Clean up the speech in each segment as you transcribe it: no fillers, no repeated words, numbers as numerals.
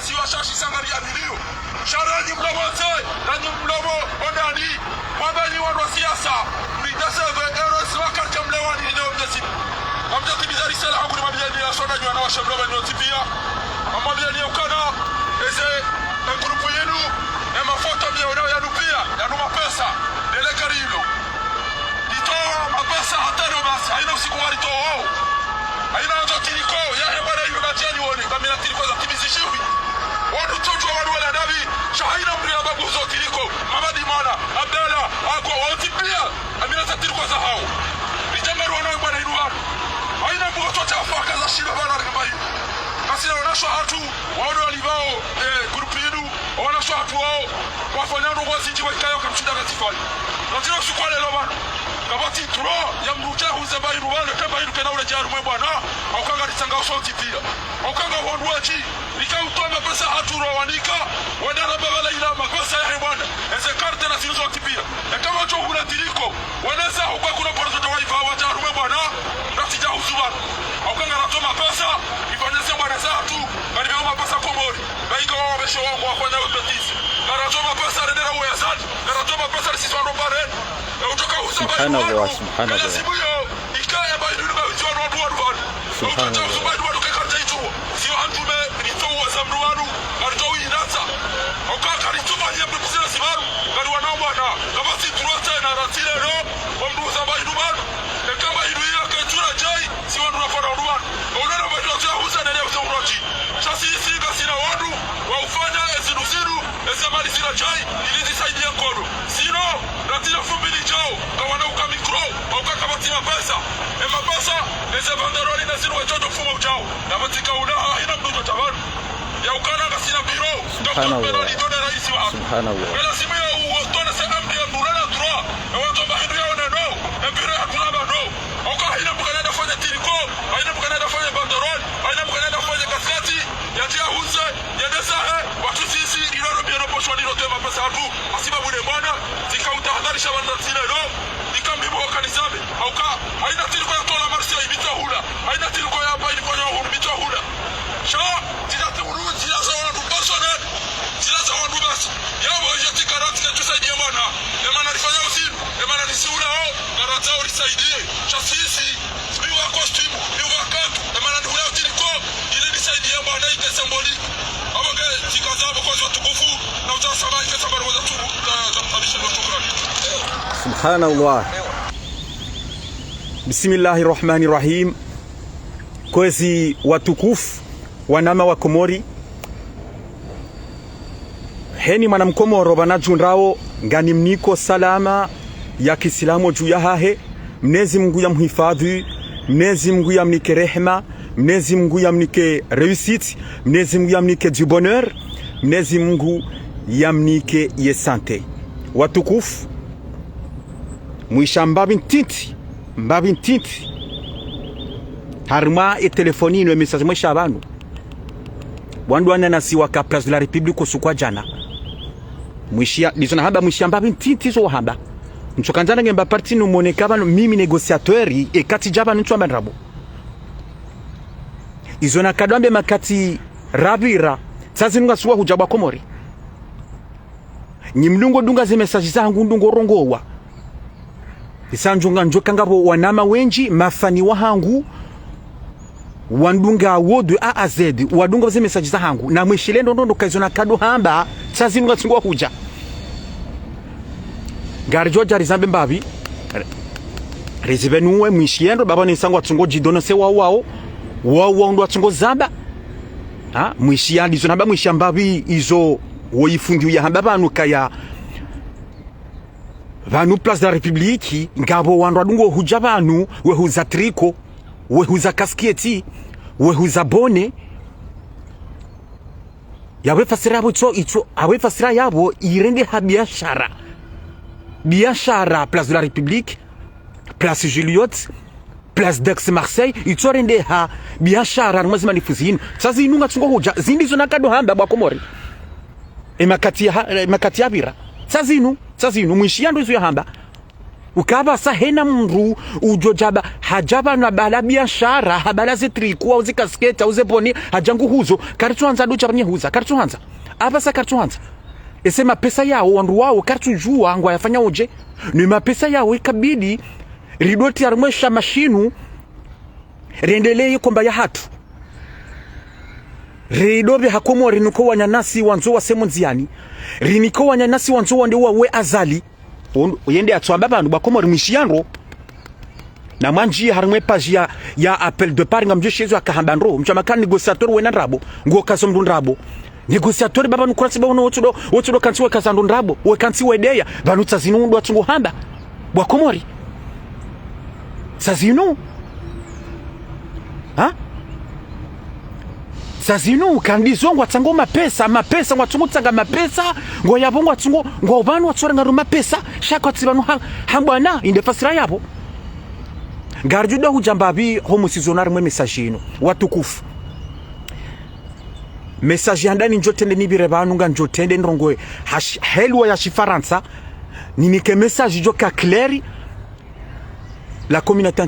siwashashi sangari ya milio sharani mlomo ze nanyi mlomo ondani wabani wanu wa siasa mnidaseve eros wakati mlewani leo mjesi amjati bizari sela hanguni mabijani ya shona nyua na washa mlomo niotipia amabijani ya ukana eze grupu yenu mafoto mleo ya nupia ya numa pesa nele karilo itoa mapesa hatano basi haina usiku walito wao haina wazo tiliko ya hebara yu na jani wone kamina tiliko za timizishiwi wadu tojo wadu wala nabi shahina mria babu zo tiliko mamadi mana abdala akwa watipia amina za tiliko za hao nijambaru wanao mwana inuwanu haina mbugo tocha wafaka za shiro wana ribayu kasi na wanashwa hatu wadu walibao grupu yenu wanashwa hatu wao wafanyano wazinji wa ikayo kamchunda katifali nazina usukwale lomano kabati turo ya mruja huzeba iruwane kemba iru kena ule jaru mwe bwana aukanga risanga usauti pia aukanga wanduaji nika utome pesa haturo wanika wadana babala ila makosa ya bwana eze karte na sinuzauti pia kama cho hula tiliko waneza hukwa kuna porozo tawaifa wajaru mwe bwana natija huzubanu aukanga ratoma pesa ifanyese bwana zatu kani hama pesa komori baika wawabesho wangu wakwanya utatizi karatoma pesa redera uwe yazadi karatoma pesa risiswano bare Subhanallah, subhanallah. Subhanallah. Subhanallah. Bismillahirrahmanirrahim. Kwezi watukufu wanama wa Komori heni manamkomoro banajundrao ngani mniko salama ya Kiislamu juu ya hahe Mwenyezi Mungu ya mhifadhi, Mwenyezi Mungu ya mnike rehema, Mwenyezi Mungu ya mnike réussite, Mwenyezi Mungu ya mnike du bonheur, Mwenyezi Mungu ya mnike ye sante. Watukufu mwisha mbabintiti harma e telefoni ino message mwisha abantu wandu wana siwa ka place de la République usukwa jana mwishia dizona haba mwishia mbabintiti zo haba nchokanzana ngemba parti no moneka mimi négociateur e kati jaba ntwa bandrabo izona kadwambe makati rabira sasa nunga suwa hujaba Komori nyimlungo dunga ze message zangu ndungo rongowa isanjunga njoka ngabo wanama wenji mafani wahangu wandunga wodu A a Z wadunga ze message za hangu na mwishilendo ndo kazona kado hamba sasa nunga tsingwa huja garjoja rizambe mbavi rezivenuwe mwishiendo baba ni sangwa tsungo jidono se wao ndo tsungo zaba ha mwishiyandi zona ba mwishamba izo woyifundi ya hamba banu kaya vanu place de la République ngabo wandu adungo huja banu we huza triko we huza kasketi we huza bone yawe fasira yabo ito awe fasira yabo irende ha biashara place de la République, place Juliot, place d'Aix-Marseille ito rende ha biashara mwazima nifuzini sasa inunga tsungo hoja zindi zona kado hamba ba Komori makati ya bira sasa inu mwishiyando izo ya hamba ukaba sa hena mru ujojaba hajaba na bala biashara habala zetriku au zikasketa au zeponi hajangu huzo karituanza ducha banye huza karituanza aba sa karituanza ese mapesa yao wandu wao karitujua ngwa yafanya uje ni mapesa yao ikabidi ridoti armesha mashinu rendelee komba ya hatu ridobe hakomo riniko wanyanyasi wanzo wa semonziani riniko wanyanyasi wanzo wande we azali yende atwamba bantu bakomo rimishiyanro na manji harimwe page ya appel de part ngamje shezo akahambandro mchamakani negociateur wena ndrabo ngo kaso mndu ndrabo negociateur baba nukurasi baba wotudo kantsiwe kazando ndrabo we kantsiwe deya banu tsazinu ndo atsungo hamba bwakomori tsazinu ha sazinu kandizo ngwatsango mapesa ngwatsungo tsanga mapesa ngo yabo ngwatsungo ngo banu watsorenga ro mapesa shaka tsibanu hambwana inde fasira yabo garjuda hujambabi homo seasonal mwe message ino watukufu message andani njotende nibire banu nga njotende ndrongoe helwa ya shifaransa ninike message joka clair la communauté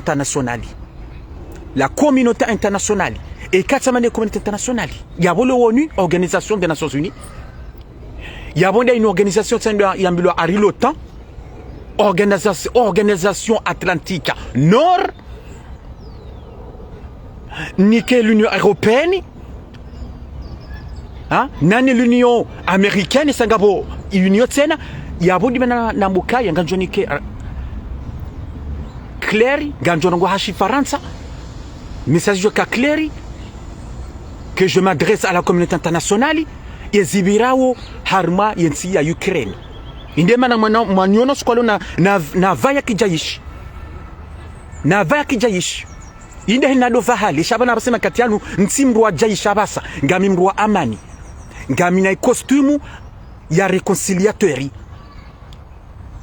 internationale et 4 communauté internationale yabo le ONU organisation des Nations Unies yabo une organisation yambilo ari l'OTAN organisation atlantique nord nike l'Union européenne hein nani l'Union américaine sangabo union tena yabo dimana na mukaya nganjonike clair nganjongo hashi faransa message joka clair que je m'adresse à la communauté internationale et zibirao harma yensi ya Ukraine indema na manyono skolo na vaya kijaishi inde hinado fahali shabana basema katianu ntimru wa jaisha basa ngami mru wa amani ngami na costume ya réconciliateur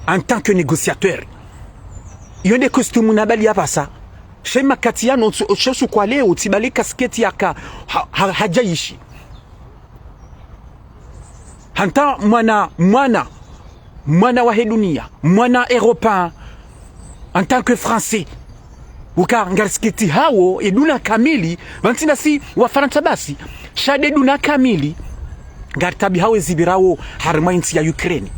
en tant que négociateur yonde costume na bali basa shema katiano oshosu kwa leo tibali kasketi yaka hajaishi hanta mwana wa dunia mwana européen en tant que français uka ngarsketi hao eduna kamili vantina si wa Faransa basi shade duna kamili ngartabi hao zibirao harmainsi ya Ukraine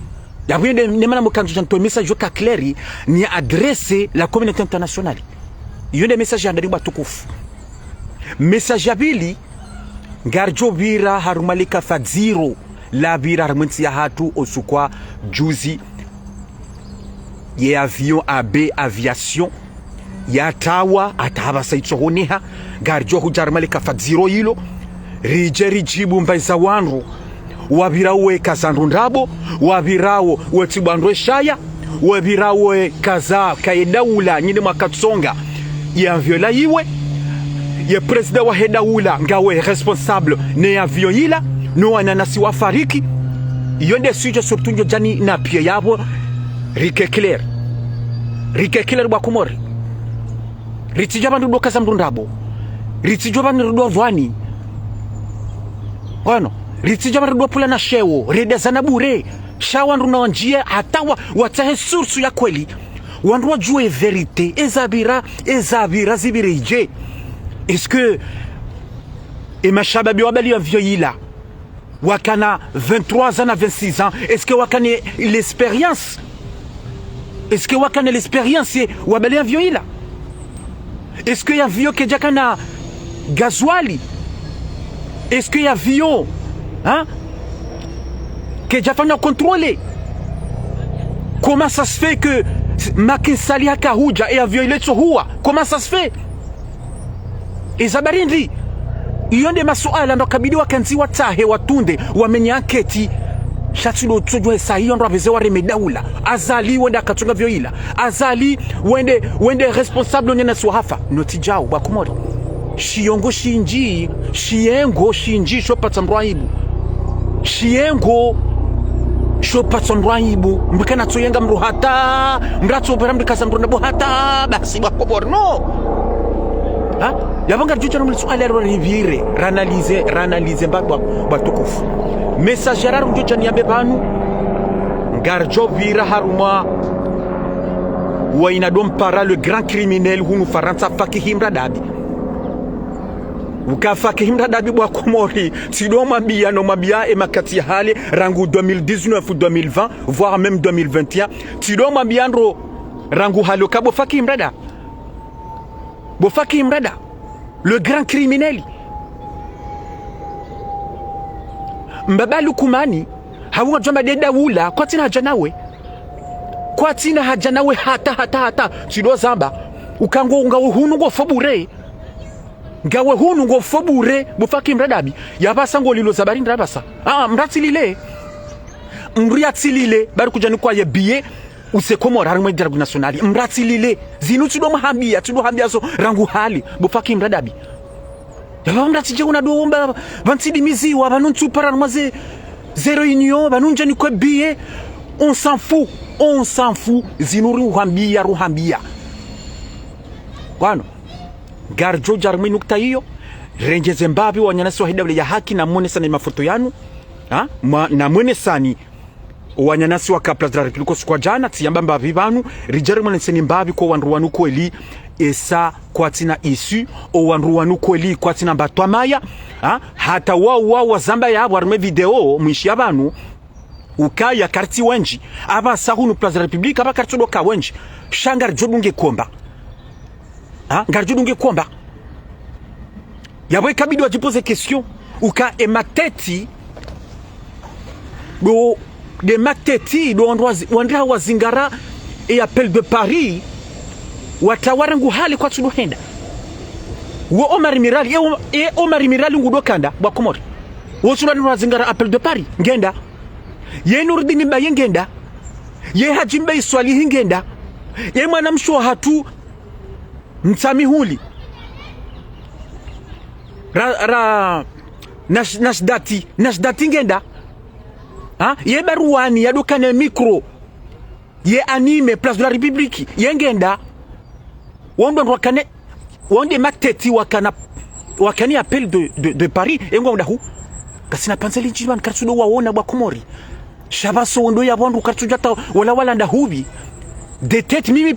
yabwende nemana mukanjo janto message joka clair ni adresse la communauté internationale yonde message ya ndariba tukufu message ya bili ngarjo bira harumalika fadziro la bira harmansi ya hatu osukwa juzi ye avion AB aviation ya tawa ataba saitsohoneha ngarjo hujarmalika fadziro hilo rijeri jibu mbaiza wanru wabirawe kazandu ndabo wabirawo wetibandwe shaya wabirawe kaza kaedaula nyine makatsonga ya viola iwe ye president wa hedaula ngawe responsable ne avion ila no ananasi wa fariki yonde sujo surtout njo jani na pia yabo rike clair bwa kumori ritijaba ndo kazandu ndabo ritijaba ndo vani wano ritijaba ndo pula na shewo reda zanabure shawa ndo na njia hatawa watahe source ya kweli wandu wajue vérité ezabira zibirije est-ce que mashababi wabali wa vioila wakana 23 ans na 26 ans est-ce que wakana l'expérience wabali wa vioila est-ce que ya vio ke jakana gazwali est-ce que ya vio hein que jafanya contrôler comment ça se fait que Makisali hakahuja et avion ilecho huwa comment ça se fait izabarindi iyonde masuala ndo kabidi wakanzi watahe watunde wamenye anketi shatulo tujwe sa hiyo ndo aveze wa remedaula azali wenda katunga vyoila azali wende responsable nyana swahafa notijao bakumori shiongo shinji shiengo shinji shopata mraibu shiengo shopata mraibu mbikana tsoyenga mruhata mratso opera mbikaza mrunda hata basi bakobor no ha yabanga jucha no swali ro rivire ranalize mbabwa batukufu message raru jucha niabe banu ngarjo vira haruma wa inadom para le grand criminel hunu Faransa Fakihi Mradabi. Uka Fakihi Mradabi bwa Komori tido mabia no mabia e makati hali rangu 2019 ou 2020 voire même 2021 tido mabia ndo rangu halo kabo Fakihi Mrada. Bo Fakihi Mrada le grand criminel. Mbaba Lukumani hawa jamba de Daoula kwa tina hajanawe kwa tina hajanawe hata tido zamba ukango ngawe hunu go fobure ngawe hunu go fobure bo Fakihi Mradabi yabasa ngo lilo zabari ndrabasa mratilile mriatilile bari kujani kwa ye biye usekomora harimwe diragu nationali mratilile zinu tido mahambia so rangu hali bo Fakihi Mradabi yabamra tije una doomba vantidi mizi wa banuntu para maze zero union banunja ni ko biye on s'en fout zinuri ruhambia kwano garjo jarmi nukta hiyo renje Zimbabwe wanyanasi wa hidawle ya haki na mwene sana mafoto yanu na mwene sani wanyanasi wa Place de la République kwa jana tiyamba mbavi banu rijari mwene sani mbavi kwa wanruwanu kweli esa kwa tina isu o wanruwanu kweli kwa tina batwa maya hata wao zamba ya warme video mwishi abanu ukaya karti wenji aba sahunu Place de la République aba karti doka wenji shangar jodunge komba ngarjudunge komba yabwe kabidi wajipose question uka emateti do de mateti do ondra wazingara et appel de Paris watawarangu hali kwa tuduhenda wo Omar Mirali ngudokanda bwa Komori wo tsunani wazingara appel de Paris ngenda ye Nurdini Baye ngenda ye Hajimbe Iswali ngenda ye mwana mshwa hatu Msamihuli Nashdati ngenda ye baruani ya dukane micro ye anime Place de la République ye ngenda wonde mateti wakani appel de Paris engo ndahu kasina panzeli jiban kartudo waona bwa Komori shabaso wondo ya bondu kartujata wala ndahubi de tête mimi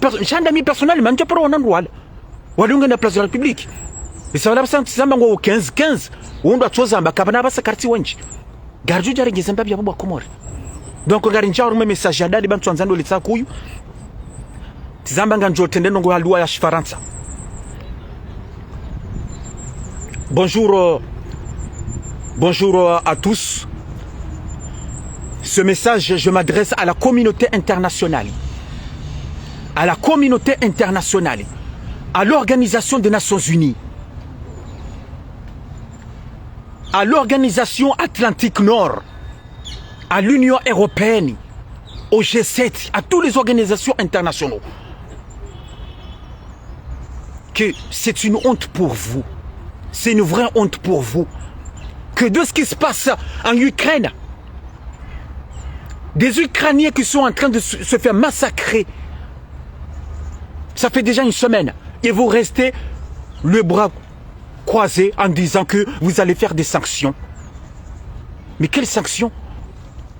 personnel manjo pro wanandwala wadunga na Place de la République bisabala basantizamba ngo 15 wondo atozamba kabana basa karti wenji garju jare ngizamba bya bwa Komori donc garinja rume message ya dadi bantu anzando litsa kuyu tizamba nganjo tendeno ngo halwa ya Faransa. Bonjour à tous. Ce message, je m'adresse à la communauté internationale. À la communauté internationale. À l'Organisation des Nations Unies. À l'Organisation Atlantique Nord. À l'Union Européenne. Au G7. À toutes les organisations internationales. Que c'est une honte pour vous. C'est une vraie honte pour vous. Que de ce qui se passe en Ukraine, des Ukrainiens qui sont en train de se faire massacrer, ça fait déjà une semaine, et vous restez le bras croisé en disant que vous allez faire des sanctions. Mais quelles sanctions?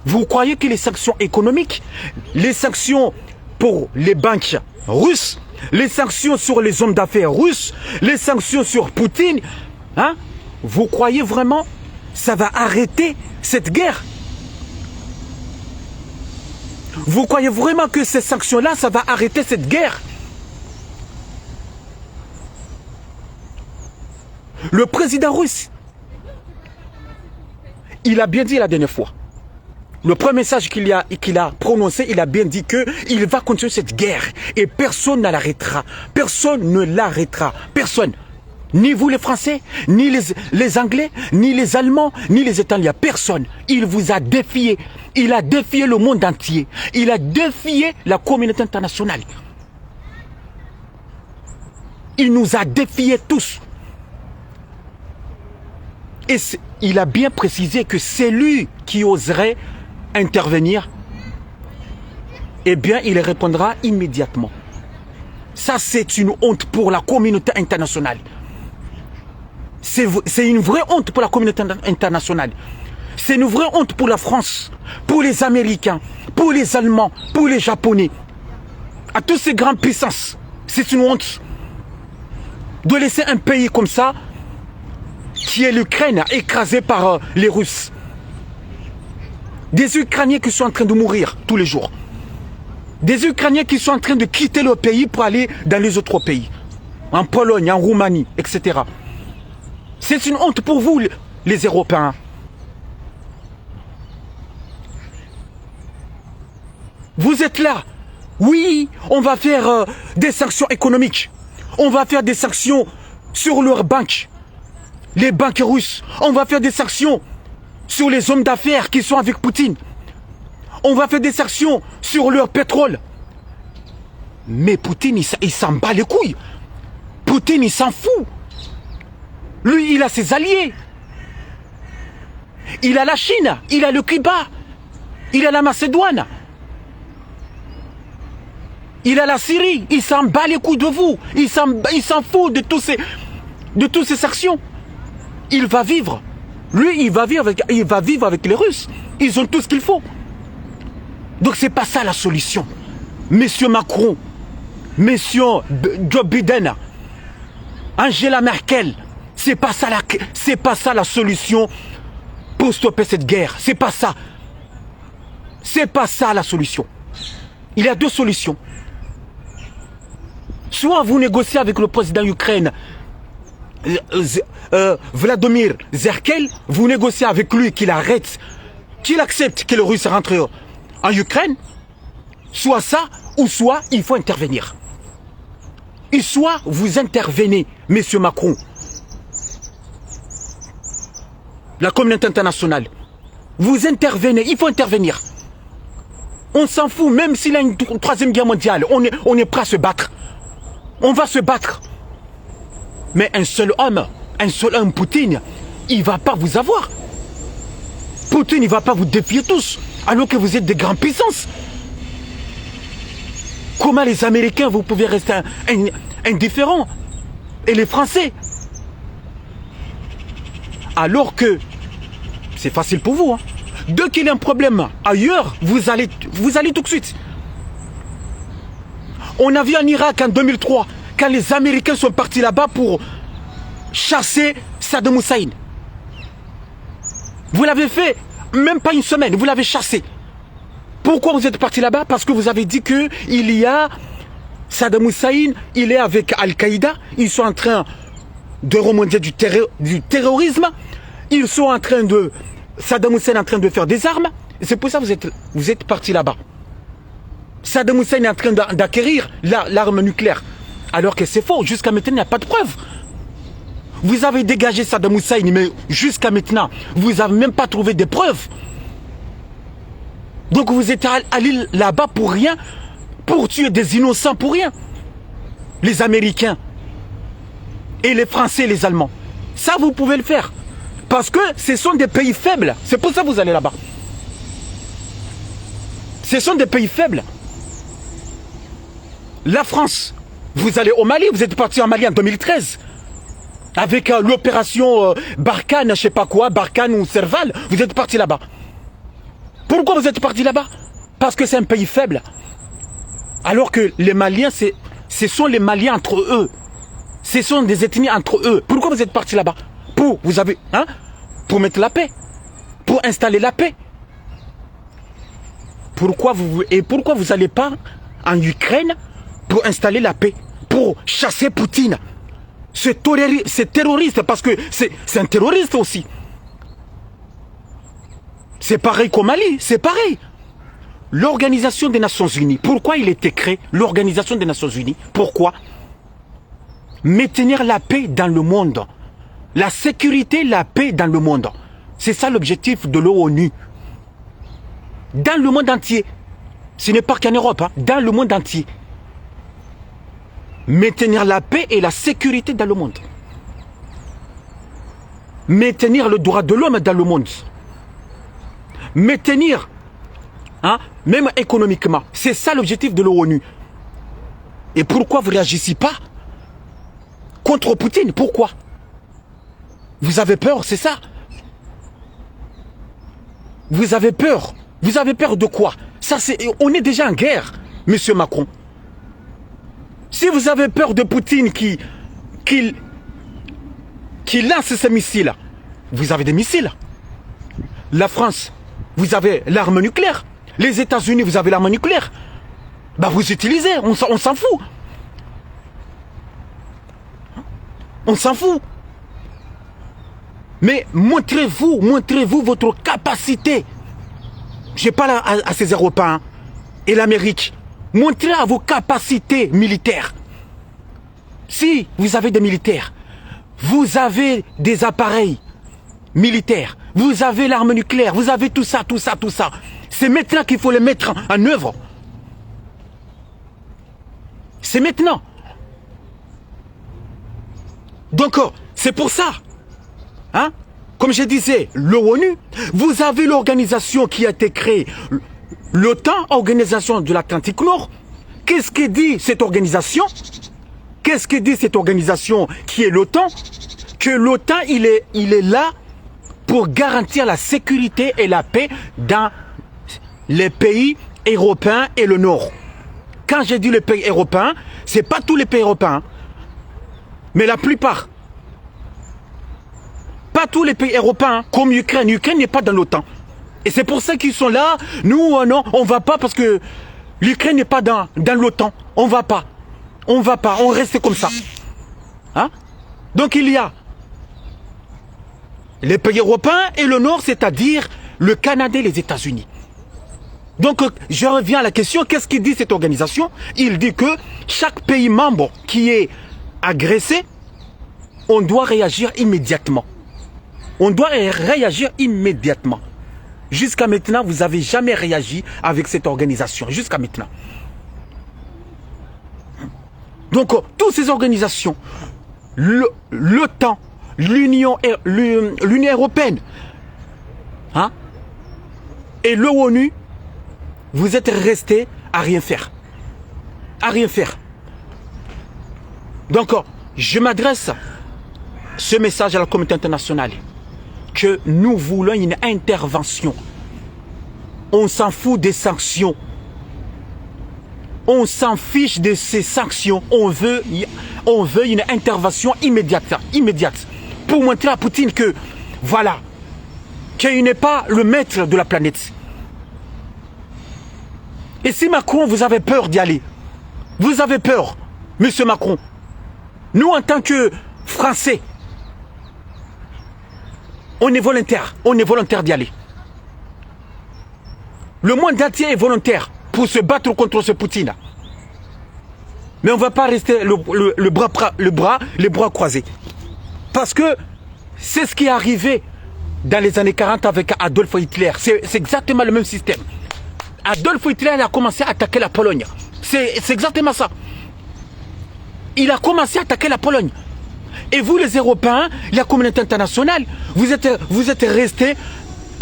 Vous croyez que les sanctions économiques, les sanctions pour les banques russes, les sanctions sur les hommes d'affaires russes, les sanctions sur Poutine, vous croyez vraiment ça va arrêter cette guerre? Vous croyez vraiment que ces sanctions-là, ça va arrêter cette guerre? Le président russe, il a bien dit la dernière fois. Le premier message qu'il a prononcé, il a bien dit qu'il va continuer cette guerre. Et personne ne l'arrêtera. Personne ne l'arrêtera. Personne. Ni vous les Français, ni les Anglais, ni les Allemands, ni les Italiens. Personne. Il vous a défié. Il a défié le monde entier. Il a défié la communauté internationale. Il nous a défiés tous. Et il a bien précisé que c'est lui qui oserait intervenir. Eh bien, il répondra immédiatement. Ça, c'est une honte pour la communauté internationale. C'est une vraie honte pour la communauté internationale. C'est une vraie honte pour la France, pour les Américains, pour les Allemands, pour les Japonais. à toutes ces grandes puissances. C'est une honte de laisser un pays comme ça, qui est l'Ukraine, écrasé par les Russes. Des Ukrainiens qui sont en train de mourir tous les jours. Des Ukrainiens qui sont en train de quitter le pays pour aller dans les autres pays. En Pologne, en Roumanie, etc. C'est une honte pour vous, les Européens. Vous êtes là. Oui, on va faire des sanctions économiques. On va faire des sanctions sur leurs banques. Les banques russes. On va faire des sanctions sur les hommes d'affaires qui sont avec Poutine. On va faire des sanctions sur leur pétrole. Mais Poutine, il s'en bat les couilles. Poutine, il s'en fout. Lui, il a ses alliés. Il a la Chine, il a le Cuba, il a la Macédoine. Il a la Syrie, il s'en bat les couilles de vous. Il s'en fout de toutes ces sanctions. Il va vivre. Lui, il va vivre avec les Russes. Ils ont tout ce qu'il faut. Donc c'est pas ça la solution. Monsieur Macron, Monsieur Joe Biden, Angela Merkel, c'est pas ça la solution pour stopper cette guerre. C'est pas ça. C'est pas ça la solution. Il y a deux solutions. Soit vous négociez avec le président d'Ukraine, Vladimir Zelensky, vous négociez avec lui qu'il arrête, qu'il accepte que les Russes rentrent en Ukraine. Soit ça, ou soit il faut intervenir. Et soit vous intervenez, monsieur Macron, la communauté internationale, vous intervenez, il faut intervenir. On s'en fout, même s'il y a une troisième guerre mondiale, on est prêt à se battre. On va se battre. Mais un seul homme, Poutine, il ne va pas vous avoir. Poutine, il ne va pas vous défier tous, alors que vous êtes des grandes puissances. Comment les Américains, vous pouvez rester indifférents? Et les Français? Alors que, c'est facile pour vous, hein. Dès qu'il y a un problème ailleurs, vous allez tout de suite. On a vu en Irak en 2003, quand les Américains sont partis là-bas pour chasser Saddam Hussein. Vous l'avez fait, même pas une semaine, vous l'avez chassé. Pourquoi vous êtes partis là-bas? Parce que vous avez dit que il y a Saddam Hussein, il est avec Al-Qaïda, ils sont en train de remonter du terrorisme, ils sont en train de... Saddam Hussein est en train de faire des armes, c'est pour ça que vous êtes partis là-bas. Saddam Hussein est en train d'acquérir l'arme nucléaire. Alors que c'est faux, jusqu'à maintenant, il n'y a pas de preuve. Vous avez dégagé Saddam Hussein, mais jusqu'à maintenant, vous n'avez même pas trouvé de preuves. Donc vous êtes allés là-bas pour rien, pour tuer des innocents pour rien. Les Américains et les Français et les Allemands. Ça, vous pouvez le faire. Parce que ce sont des pays faibles. C'est pour ça que vous allez là-bas. Ce sont des pays faibles. La France, vous allez au Mali, vous êtes parti en Mali en 2013. Avec l'opération Barkhane, je ne sais pas quoi, Barkhane ou Serval, vous êtes parti là-bas. Pourquoi vous êtes parti là-bas? Parce que c'est un pays faible. Alors que les Maliens, ce sont les Maliens entre eux. Ce sont des ethnies entre eux. Pourquoi vous êtes parti là-bas? Pour mettre la paix. Pour installer la paix. Pourquoi vous n'allez pas en Ukraine pour installer la paix? Pour chasser Poutine. C'est terroriste parce que c'est un terroriste aussi. C'est pareil qu'au Mali, c'est pareil. L'Organisation des Nations Unies, pourquoi il a été créé, l'Organisation des Nations Unies? Pourquoi? Maintenir la paix dans le monde. La sécurité, la paix dans le monde. C'est ça l'objectif de l'ONU. Dans le monde entier. Ce n'est pas qu'en Europe, hein, dans le monde entier. Maintenir la paix et la sécurité dans le monde. Maintenir le droit de l'homme dans le monde. Maintenir, hein, même économiquement. C'est ça l'objectif de l'ONU. Et pourquoi vous ne réagissez pas contre Poutine? Pourquoi? Vous avez peur, c'est ça? Vous avez peur. Vous avez peur de quoi? Ça, on est déjà en guerre, monsieur Macron. Si vous avez peur de Poutine qui lance ces missiles, vous avez des missiles. La France, vous avez l'arme nucléaire. Les États-Unis, vous avez l'arme nucléaire. Bah vous utilisez, on s'en fout. On s'en fout. Mais montrez-vous votre capacité. Je parle à ces Européens et l'Amérique. Montrez à vos capacités militaires. Si vous avez des militaires, vous avez des appareils militaires, vous avez l'arme nucléaire, vous avez tout ça. C'est maintenant qu'il faut les mettre en œuvre. C'est maintenant. Donc, c'est pour ça. Hein? Comme je disais, l'ONU, vous avez l'organisation qui a été créée, l'OTAN, Organisation de l'Atlantique Nord. Qu'est-ce que dit cette organisation? Qu'est-ce que dit cette organisation qui est l'OTAN? Que l'OTAN, il est là pour garantir la sécurité et la paix dans les pays européens et le Nord. Quand je dis les pays européens, ce n'est pas tous les pays européens, mais la plupart. Pas tous les pays européens, comme l'Ukraine. L'Ukraine n'est pas dans l'OTAN. Et c'est pour ça qu'ils sont là. Nous, non, on ne va pas parce que l'Ukraine n'est pas dans l'OTAN. On ne va pas. On ne va pas. On reste comme ça. Hein? Donc il y a les pays européens et le Nord, c'est-à-dire le Canada et les États-Unis. Donc je reviens à la question, qu'est-ce qu'il dit cette organisation? Il dit que chaque pays membre qui est agressé, on doit réagir immédiatement. On doit réagir immédiatement. Jusqu'à maintenant, vous n'avez jamais réagi avec cette organisation. Jusqu'à maintenant. Donc, toutes ces organisations, l'OTAN, l'Union européenne, hein, et l'ONU, vous êtes restés à rien faire. À rien faire. Donc, je m'adresse ce message à la communauté internationale. Que nous voulons une intervention. On s'en fout des sanctions. On s'en fiche de ces sanctions. On veut une intervention immédiate. Pour montrer à Poutine que, voilà, qu'il n'est pas le maître de la planète. Et si Macron, vous avez peur d'y aller, vous avez peur, monsieur Macron, nous en tant que Français, on est volontaire d'y aller. Le monde entier est volontaire pour se battre contre ce Poutine. Mais on ne va pas rester les bras croisés. Parce que c'est ce qui est arrivé dans les années 40 avec Adolf Hitler. C'est exactement le même système. Adolf Hitler a commencé à attaquer la Pologne. C'est exactement ça. Il a commencé à attaquer la Pologne. Et vous, les Européens, la communauté internationale, vous êtes restés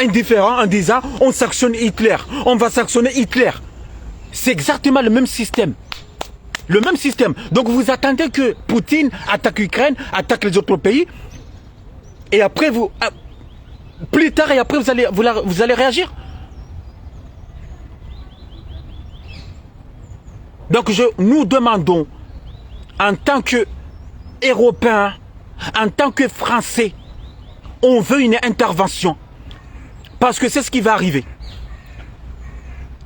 indifférents en disant on sanctionne Hitler, on va sanctionner Hitler. C'est exactement le même système. Le même système. Donc vous attendez que Poutine attaque l'Ukraine, attaque les autres pays, et après plus tard, et après vous allez réagir. Donc nous demandons, en tant que Européens, en tant que Français, on veut une intervention. Parce que c'est ce qui va arriver.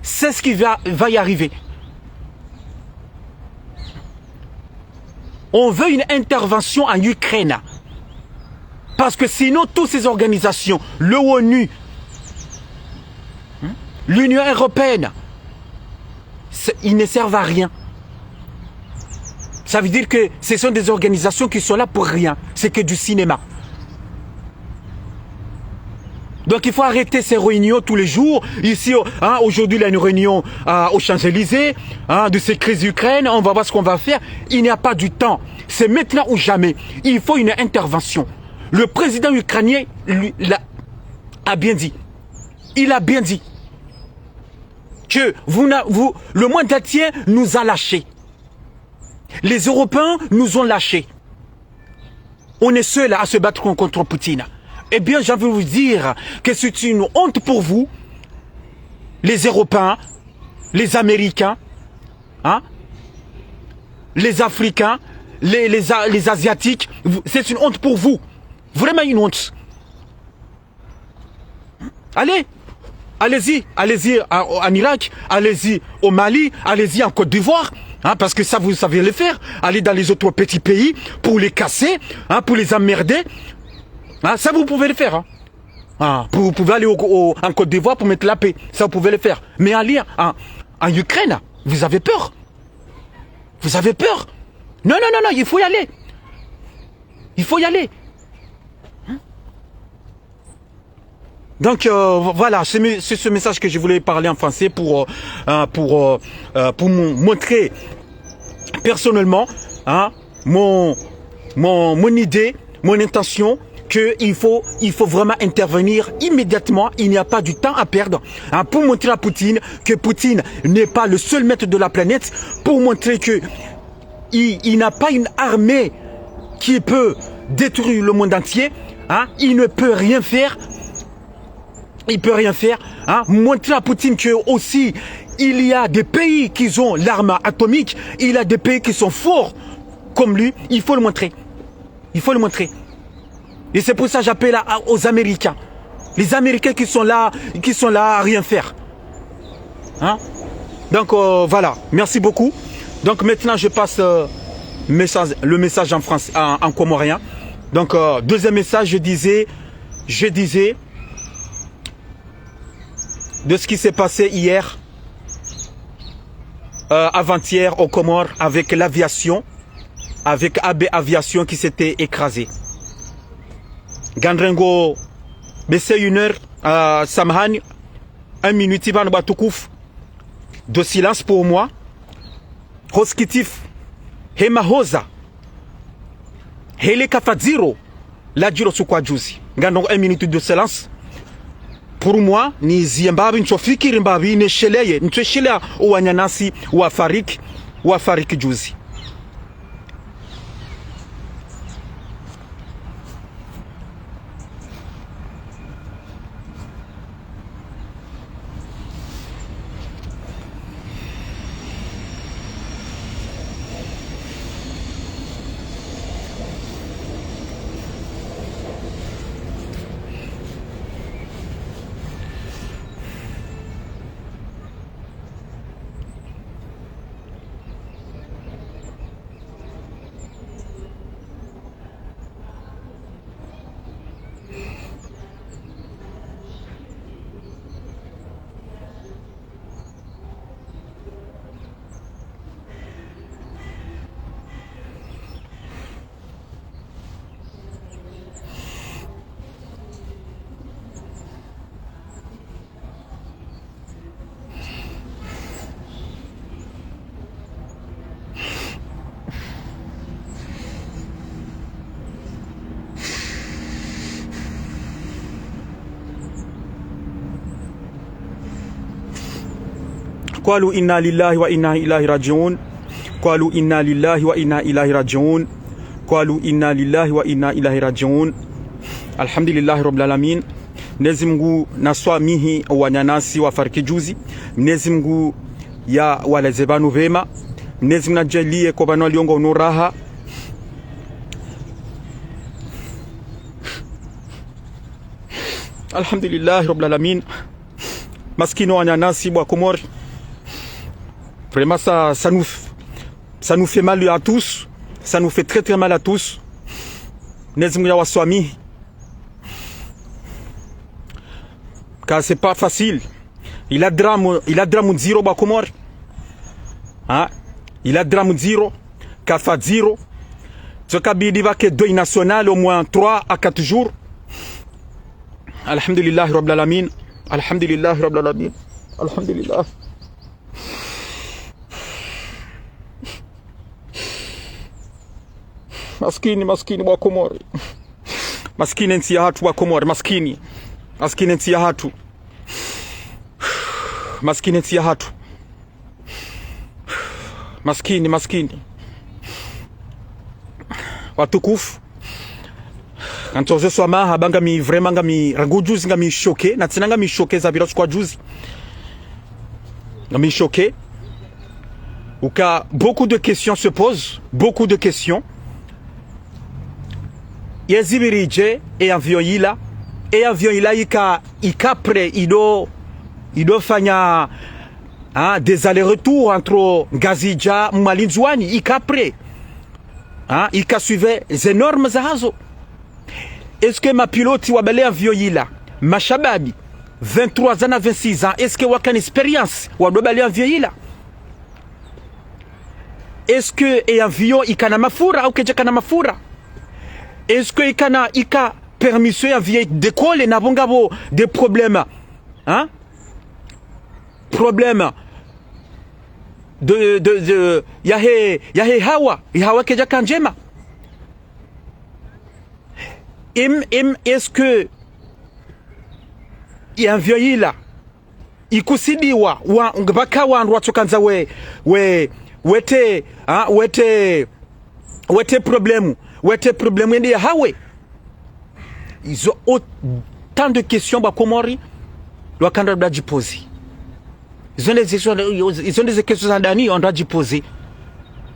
C'est ce qui va y arriver. On veut une intervention en Ukraine. Parce que sinon, toutes ces organisations, l'ONU, l'Union européenne, ils ne servent à rien. Ça veut dire que ce sont des organisations qui sont là pour rien. C'est que du cinéma. Donc il faut arrêter ces réunions tous les jours. Ici, hein, aujourd'hui, il y a une réunion aux Champs-Élysées, hein, de ces crises Ukraine. On va voir ce qu'on va faire. Il n'y a pas du temps. C'est maintenant ou jamais. Il faut une intervention. Le président ukrainien a bien dit. Il a bien dit que le monde entier nous a lâchés. Les Européens nous ont lâchés. On est seuls à se battre contre Poutine. Eh bien, j'ai envie de vous dire que c'est une honte pour vous, les Européens, les Américains, hein, les Africains, les Asiatiques. C'est une honte pour vous. Vraiment une honte. Allez-y en Irak, allez-y au Mali, allez-y en Côte d'Ivoire, hein, parce que ça vous savez le faire. Allez dans les autres petits pays pour les casser, hein, pour les emmerder. Hein, ça vous pouvez le faire. Hein. Ah, vous pouvez aller en Côte d'Ivoire pour mettre la paix. Ça vous pouvez le faire. Mais aller en Ukraine, vous avez peur. Vous avez peur. Non, il faut y aller. Il faut y aller. Donc voilà, c'est ce message que je voulais parler en français pour montrer personnellement, hein, mon idée, mon intention, qu'il faut vraiment intervenir immédiatement. Il n'y a pas du temps à perdre, hein, pour montrer à Poutine que Poutine n'est pas le seul maître de la planète, pour montrer que il n'a pas une armée qui peut détruire le monde entier, hein, il ne peut rien faire. Il peut rien faire, hein. Montrer à Poutine que aussi il y a des pays qui ont l'arme atomique, il y a des pays qui sont forts comme lui. Il faut le montrer. Il faut le montrer. Et c'est pour ça que j'appelle aux Américains. Les Américains qui sont là à rien faire. Hein? Donc voilà, merci beaucoup. Donc maintenant je passe le message en France, en comorien. Donc deuxième message, je disais de ce qui s'est passé hier, avant-hier aux Comores avec l'aviation, avec AB Aviation qui s'était écrasé. Gandrengo, c'est une heure, Samhan, 1 minute, Ivan Batoukouf, de silence pour moi. Hoskitif, Hemahosa, Hele Kafadziro, la Djiro Sukwajuzi. Gandrengo 1 minute de silence. Pour moi, ni ziembabi nchofikiri mbabi ni sheleye ncheshelea uwanyanasi wa fariki juzi. قالوا إنا لله وإنا إليه راجعون قالوا إنا لله وإنا إليه راجعون قالوا إنا لله وإنا إليه راجعون الحمد لله رب العالمين. Mwenyezi Mungu naswa mihi wanyanasi wafariki juzi. Mwenyezi Mungu ya waleze banu vema. Mwenyezi Mungu najalie kwa banu waliongo nuraha. Alhamdulillah Rabbil Alamin. Maskini wanyanasi wa Komori. Vraiment ça nous fait mal à tous. Ça nous fait très très mal à tous. Mwenyezi Mungu ya waswami. Car c'est pas facile. Il a drame zero ba Komori. Hein? Il a drame zero, kafa zero. Ce kabidi va que deuil national au moins 3 à 4 jours. Alhamdulillah Rabbil Alamin. Alhamdulillah Rabbil Alamin. Alhamdulillah. Maskini wa Komori. Maskini nchi ya hatu wa Komori. Maskini nchi ya hatu. Maskini nchi ya hatu. Maskini. Watukufu. Kantoze swama habanga mi vraiment ngami rangujuzi ngami choqué. Na tsinanga mi choqué za bila kwa juzi. Ngami choqué. beaucoup de questions se posent, beaucoup de questions. Yezibirije et avion ila ika pre ido fanya des allers-retours entre Ngazija Malinzwani ika pre ika suivait les énormes zahazo. Est-ce que ma pilote wa bale avion ila mashababi 23 ans à 26 ans, est-ce que wakan expérience wa do bale avion ila? Est-ce que et avion ikana mafura au keje kana mafura? Est-ce que ika permission à vieille d'école n'a pas des problèmes, problème de yahe hawa keja kanjema. Est-ce que y a un vieux là ikusidiwa wa ngabaka wa watu kanza wete problème ndi hawe. Ils ont autant de questions Komori le Canada doit poser. Ils ont des questions à Dani, on doit poser.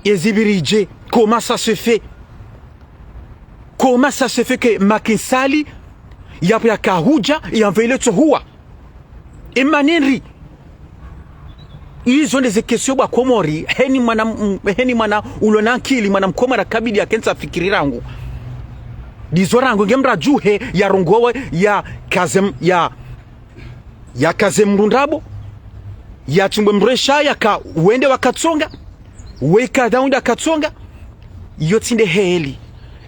Ezibirije, comment ça se fait? Comment ça se fait que Makinsali ya kahuja yanvele tsohua? Et manenri ils ont des questions Komori heni mana ulonakili mana mkomara kabidi akenza fikirirangu dizorango ngemra juhe ya rongowe ya kazem rundabo ya chumbe mresha ya ka wende wakatsonga weka daunda katsonga yotinde heli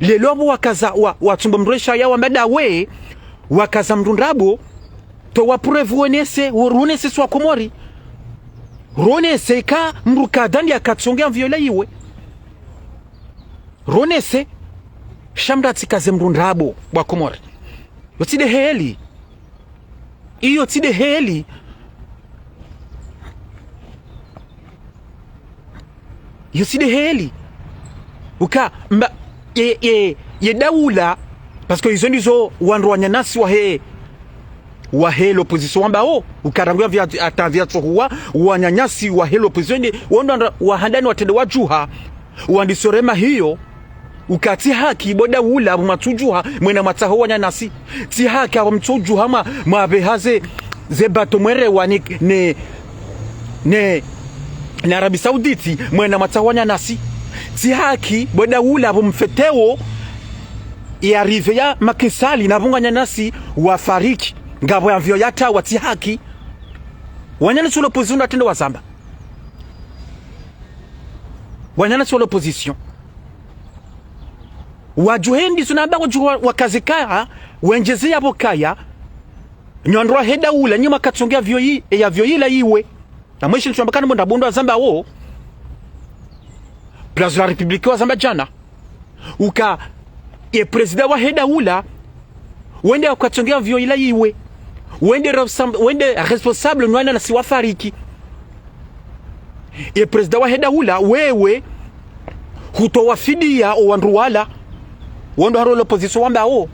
lelobo wakaza wa chumbe mresha ya wamada we wakaza mrundabo to wapreve wonese swa Komori ronese ka mruka dandi akatsonga viola iwe ronese shamra tsikaze mrundabo wa Komori yotide heli iyo tide heli yotide heli uka ye daula parce que ils ont diso wandwanya nasi wa l'opposition ambao ukarangwa vya atavya tsohuwa wanyanyasi wa l'opposition wondo wa handani watende wajuha wandisorema hiyo ukati haki boda wula matujuha mwena mataho wanyanyasi ti haki abo mtujuha mabehaze zebato mwere wani ne Arabie Saoudite mwena mataho wanyanyasi ti haki boda wula abo mfeteo arrive ya Makinsali na bunganya nasi wa fariki ngabo ya vyo yata wati haki wanyana sur l'opposition atende wazamba wanyana sur l'opposition wajuhendi sunaba wakazikaya wenjeze yabo kaya nyondwa heda ula nyima katsongea vyo yi ya vyo ila iwe na mweshi nchambakana mbonda bondo wazamba wo Place de la République wazamba jana uka ye president wa heda ula wende akatsongea vyo ila iwe wende responsable nwana na siwa fariki ye president wa heda ula wewe hutowa fidia o wanruwala wondo haro l'opposition wamba o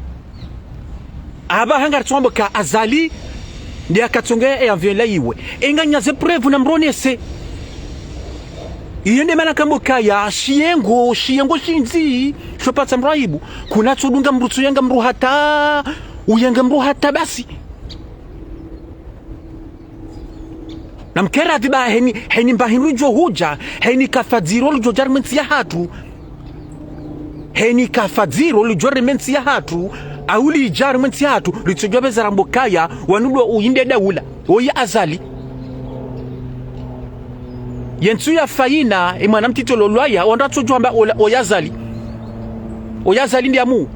aba hanga tsombo ka azali ndi akatsongea e avion la iwe enganya ze preuve na mronese yende mana kambo kaya shiengo shinzi shopatsa mraibu kuna tsodunga mrutsu yanga mruhata uyanga mruhata basi na mkera diba heni mbahinu jo huja heni kafadziro lo jarmensi ya hatu heni kafadziro lo jarmensi ya hatu auli jarmensi ya hatu litsojobe zarambokaya wanudo uyinde daula oya azali yensu ya faina imana mtito lolwaya onda tsojomba oyazali ndi amu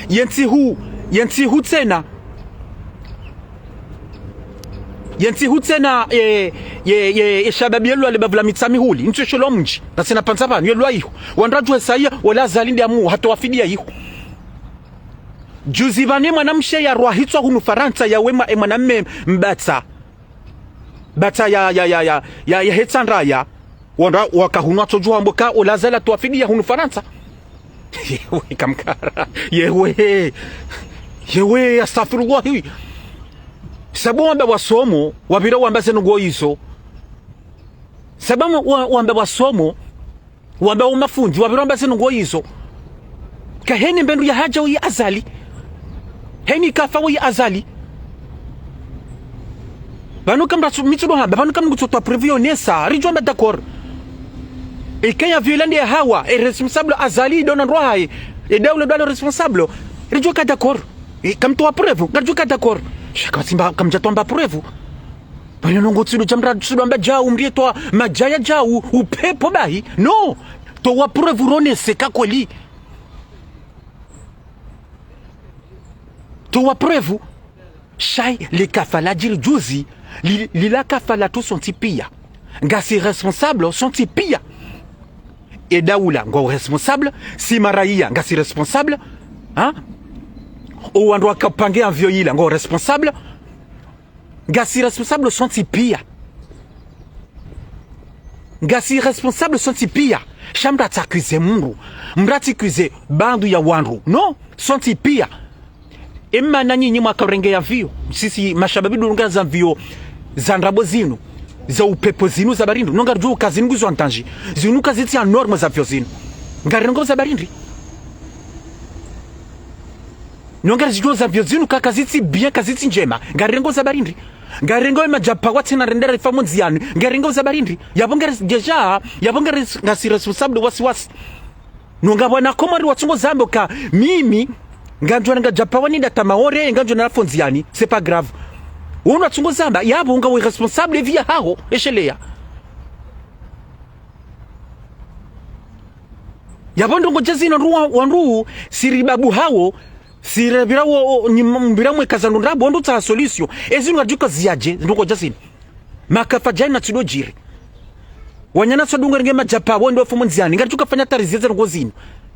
yensi hu tena shababi yelu alibavula mitsami huli ncho sholo mji na sina pansapani yelu ayihu wandrajwe saia wala zalindi amu hatu wafidia yihu juzi vane mwanamshe ya ruahitswa hunu Faransa ya wema mwanamme mbata ya hetsandraya wanda wakahunwa tsojua mboka olazala tuwafidia hunu Faransa yewe kamkara yewe astaghfirullah hiwi sabomba wasomo wabira wambase nugo iso sababu wambe wasomo wambe umafundi wabiromba zinungo hizo kaheni mbendu ya haja wi azali heni kafa wi azali banu kamra mitsudo hamba banu kamngu to previo nesa rijo mba d'accord et quand ya violent ya hawa est responsable azali dona rohaye et dawle do responsable rijo ka d'accord et comme toi preuve rijo ka d'accord shaka simba kamja tomba preuve bani nongo tsido jamra tsido mba jau mrietwa majaya jau upepo bahi no to wa preuve rone seka kweli to wa preuve shai le kafala jiri juzi lila kafala tu son tipia ngasi responsable son tipia et daoula ngo responsable si maraia ngasi responsable hein ou andwa kapange en vioila ngo responsable ngasi responsable son tipia ngasi responsable son tipia shamra takuze mungu mrati kuze bandu ya wanru no son tipia emma na nyinyi mwakarenge ya vio sisi mashababi dunga za vio za ndrabo zinu za upepo zinu za barindu nonga rujuu kazi nguzo antanji zinu kazi tia norma za vio zinu ngarengo za barindri nonga rujuu za vio zinu kazi tia bien kazi tia njema ngarengo za barindri ngarengo ema japa wati na rendera ifamu nziani ngarengo za barindri yabonga deja yabonga ngasi responsable wasi nonga wana komari watungo zambo ka mimi nganjwa nga japawani data maore nganjwa na fonziani c'est pas grave wona tsungo zamba yabo nga we responsable via hao eshelea yabo ndongo jazina ruwa wanru siribabu hao sirebirawo mbiramwe kazandu ndabo ndo tsa solution ezinu ngajuka ziaje ndongo jazina makafajai na tudojiri wanyana sodunga ngema japawo ndo fomunziani ngajuka fanya tarizeze ngo zinu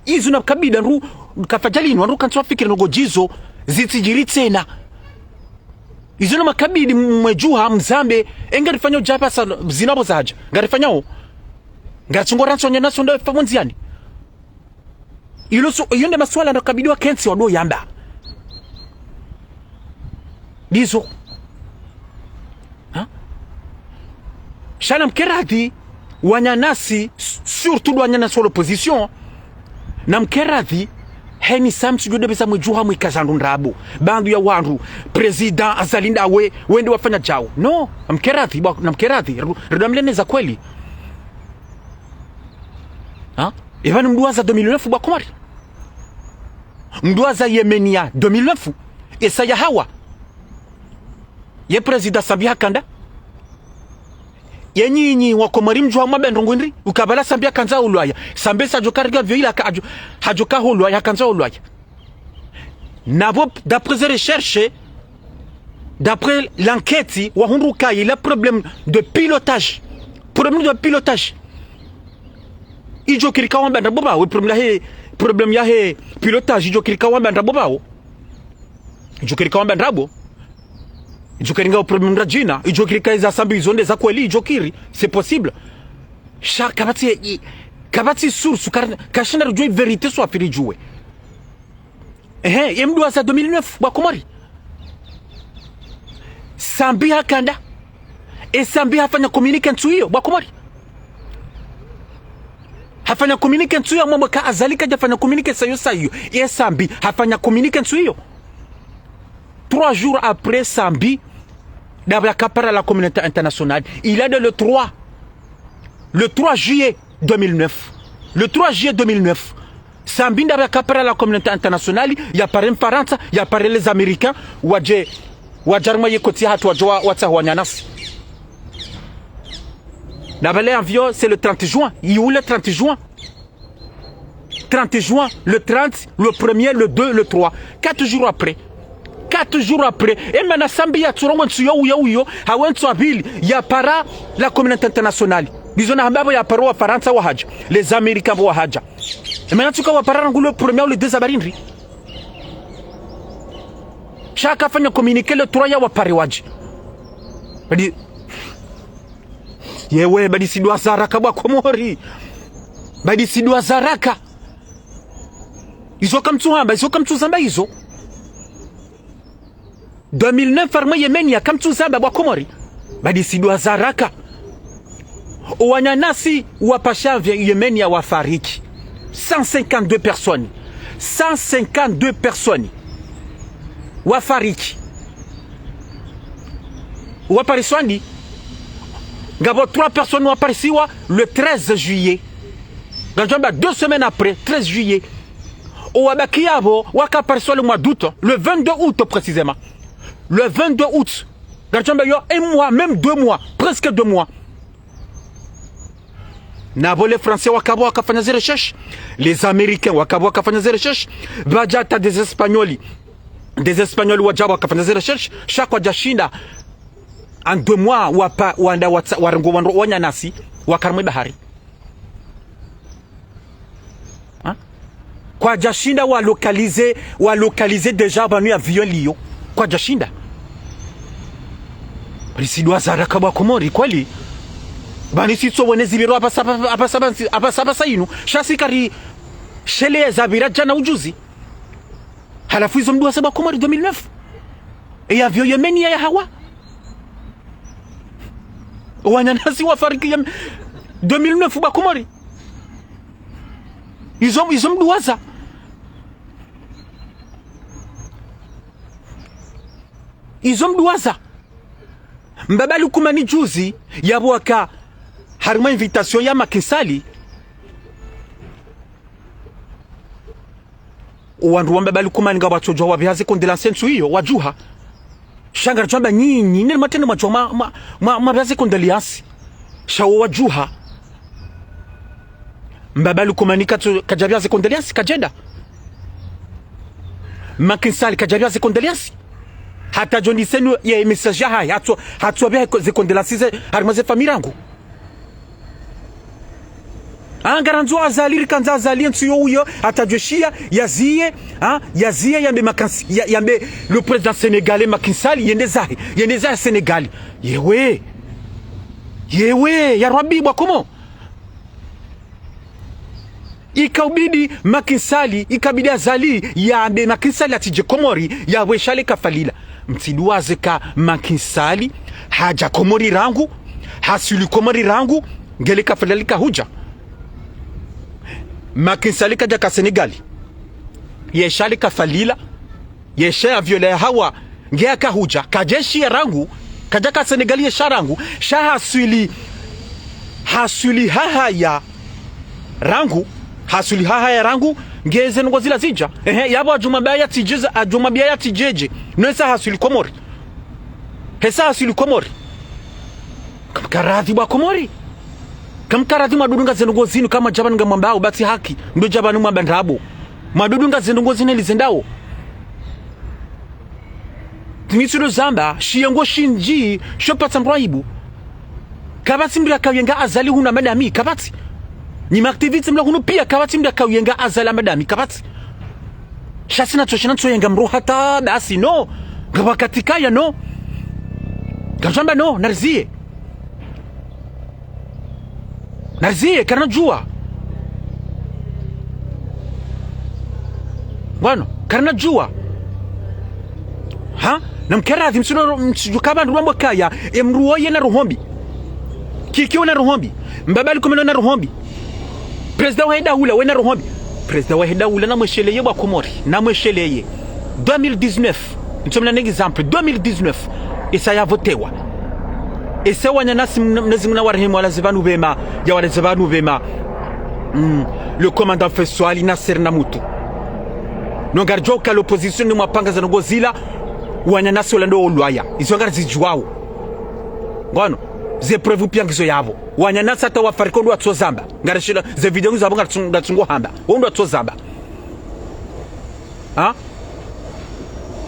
izo na kabida nru kafajali nru kanso fikira ngo jizo zitijiri tena izo na makabidi mwejuha mzambe engarifanya japa sa zinabo zaja ngarifanyao ngatungora nsonye naso ndo famunziani iloso yonde maswala na kabidi wa kensi wado yamba dizo ha shana mkeradi wanyanasi surtout wanyana sur l'opposition na mkeradhi heni samsi jude besa mwejuha mwikazandu ndrabu bandu ya wandu president azalinda we wende wafanya jao no mkeradhi na mkeradhi redamlene za kweli ha evani mduaza 2009 bwa komari mduaza Yemenia 2009 esa ya hawa ye president Sabia Kanda yenyinyi wakomari mjwa mabendo ngwindri ukabala Sambia kanza ulwaya sambesa jokariga vyoila hajoka ulwaya kanza ulwaya nabo d'après les recherches d'après l'enquête wahunduka il a problème de pilotage ijo kirika wamba ndaboba we problème ya he pilotage ijo kirika wamba ndaboba ijo kirika wamba ndabo ijokiringa au problème rajina ijokirika za sambi zonde za kweli ijokiri c'est possible chaque kabati source kashina rujui vérité soit firi jouer yemdu asa 2009 bwa komari sambi hakanda sambi hafanya communique ntuyo bwa komari hafanya communique ntuyo mambo ka azalika jafanya communique sayo sambi hafanya communique ntuyo 3 jours après Sambi, d'avoir accaparé la communauté internationale, il est le 3 juillet 2009. Le 3 juillet 2009, Sambi d'avoir accaparé la communauté internationale, il y a parlé France, il y a parlé les Américains, Wajarma Yekoti Hatwajwa Watsahwanyanas. D'avoir l'avion, c'est le 30 juin. Il y a eu le 30 juin. 30 juin, le 30, le 1er, le 2, le 3. 4 jours après. 4 jours après, et maintenant Sambia turongo nsuyo hawentu abili ya para la communauté internationale. Bizona hambabo ya para wa Faransa wa haja, les Américains wa haja. Et maintenant tuka wa para ngulo premier ou le 2 abarindri. Chaka fanya communiquer le 3 ya wa pare waji. Badi yewe badi sidwa zaraka bwa komori. Badi sidwa zaraka. Izo kamtuhamba, izo kamtuzamba izo. 2009 farma Yemenia kamtu zamba bwa komori badi sidwa zaraka Wanyanasi wapasha Yemen ya wafariki 152 personnes. 152 personnes wafariki. Wapariswani ngabo 3 personnes waparisiwa le 13 juillet. Ngajamba 2 semaines après, 13 juillet. Ouabakiabo wakapariswa le mois d'août, le 22 août précisément. Le 22 août. Ngajamba yo 1 mois, même 2 mois, presque 2 mois. Nabo les Français wakabo wakafanya zile recherche, les Américains wakabo wakafanya zile recherche, bajata des Espagnols wajabo wakafanya zile recherche, chaque wajashinda en 2 mois wanda warango wanyanasi wakarmwe bahari. Kwa jashinda wa localiser déjà banu avion Lyon. Kwa jashinda Prisido azara kabwa Komori kweli. Bani sitso wenezi biro apa inu. Shasi kari shele zabira jana ujuzi. Halafu hizo mdu asaba Komori 2009. E avion Yemeni ya hawa. Wanyanasi wafariki 2009 ba Komori. Izo mduwaza. Izo mduwaza. Mbabali kumani juzi yabo waka harima invitation ya Makinsali. Wandu mbabali kumani nga wachojwa wabihazi kondelansi nsu hiyo wajuha. Shangara chamba nyinyi nini matene majwa mabihazi kondelansi. Shawo wajuha. Mbabali kumanika kajabia ze kondoléances kajenda. Makinsali kajabia ze kondoléances. Hata Johnny Senu ya message hai hatu abia ze kondoléances harima ze famille yangu. Angaranzo azali kanza azali ntiyo uyo hata joshia yazie yambe Makinsali yambe le président sénégalais Makinsali yende zahi Sénégal. Yewe ya Rabbi bwa komo. Ikabidi Makinsali ikabidi azali ya Makinsali atije Komori ya weshale kafalila mtiduwaze ka Makinsali haja Komori rangu hasuli Komori rangu ngele kafalika huja Makinsali kaja ka Senegali yeshale kafalila yesha viole hawa ngea ka huja kajeshi ya rangu kaja ka Senegali yesha rangu hasuli haha ya rangu hasuli haha ya rangu ngeze ngo zila zija yabo ajumabia ya tijeje nesa hasuli Komori hesa hasuli Komori kamkaradhi wa Komori kamkaradhi madudunga zengo zinu kama jabani ngamambao bati haki ndo jabani mwabandabo madudunga zengo zine lizendao Timisuro zamba shiyango shinji shopata mraibu kabati mbira kawenga azali huna madami kabati ni maktiviti mla hunu pia kabati mbira kawenga azali madami kabati shasi na yenga mro hata basi no ngabakatika ya no ngajamba no narzie kana jua bwana kana jua na mkerathi msujukaba nduambo kaya emruoye na ruhombi kikio na ruhombi mbabali kumeno na ruhombi president wa heda ula wena ruhombi president wa heda ula na mwesheleye wa Komori na mwesheleye 2019 ntomna na example 2019 isa ya votewa isa wanyanasi mnazimuna warehemu wala zivanu bema ya wala zivanu bema le commandant Feswali Nasser Namutu nongarjoka l'opposition ni mwapanga za ngozila wanyanasi wala ndo olwaya izo ngara zijuwao ngono ze preuve pia ngizo yabo wanyanasi hata wafariko ndo atzozamba ngarashira ze video zabo ngatsungo hamba ndo atzozamba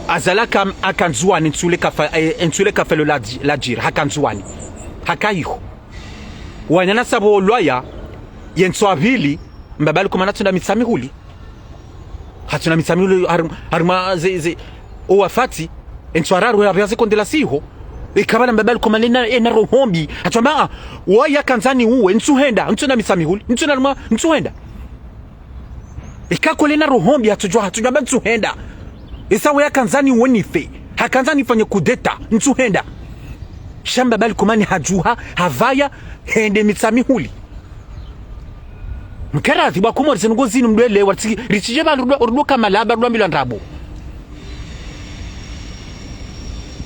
azalaka akanzuani ntule kafelo la jira hakanzuani hakaiho wanyanasi abo olwaya yenswabili mbabali kumanatunda mitsamihuli hatuna mitsamihuli harma ze owafati enswararu yabaze kondela siho ikabala mbabali kumalena ena rohombi atamba waya kanzani uwe nsuhenda ntuna mitsamihuli ntuna nsuhenda ikakolena rohombi hatujwa nsuhenda isa waya kanzani wonife hakanzani fanye kudeta nsuhenda shamba bali kumani hajuha havaya hende mitsamihuli mkarathi bwa Komori zengo zinu mdwele watsi richije ba ruduka malaba rudwambila ndabo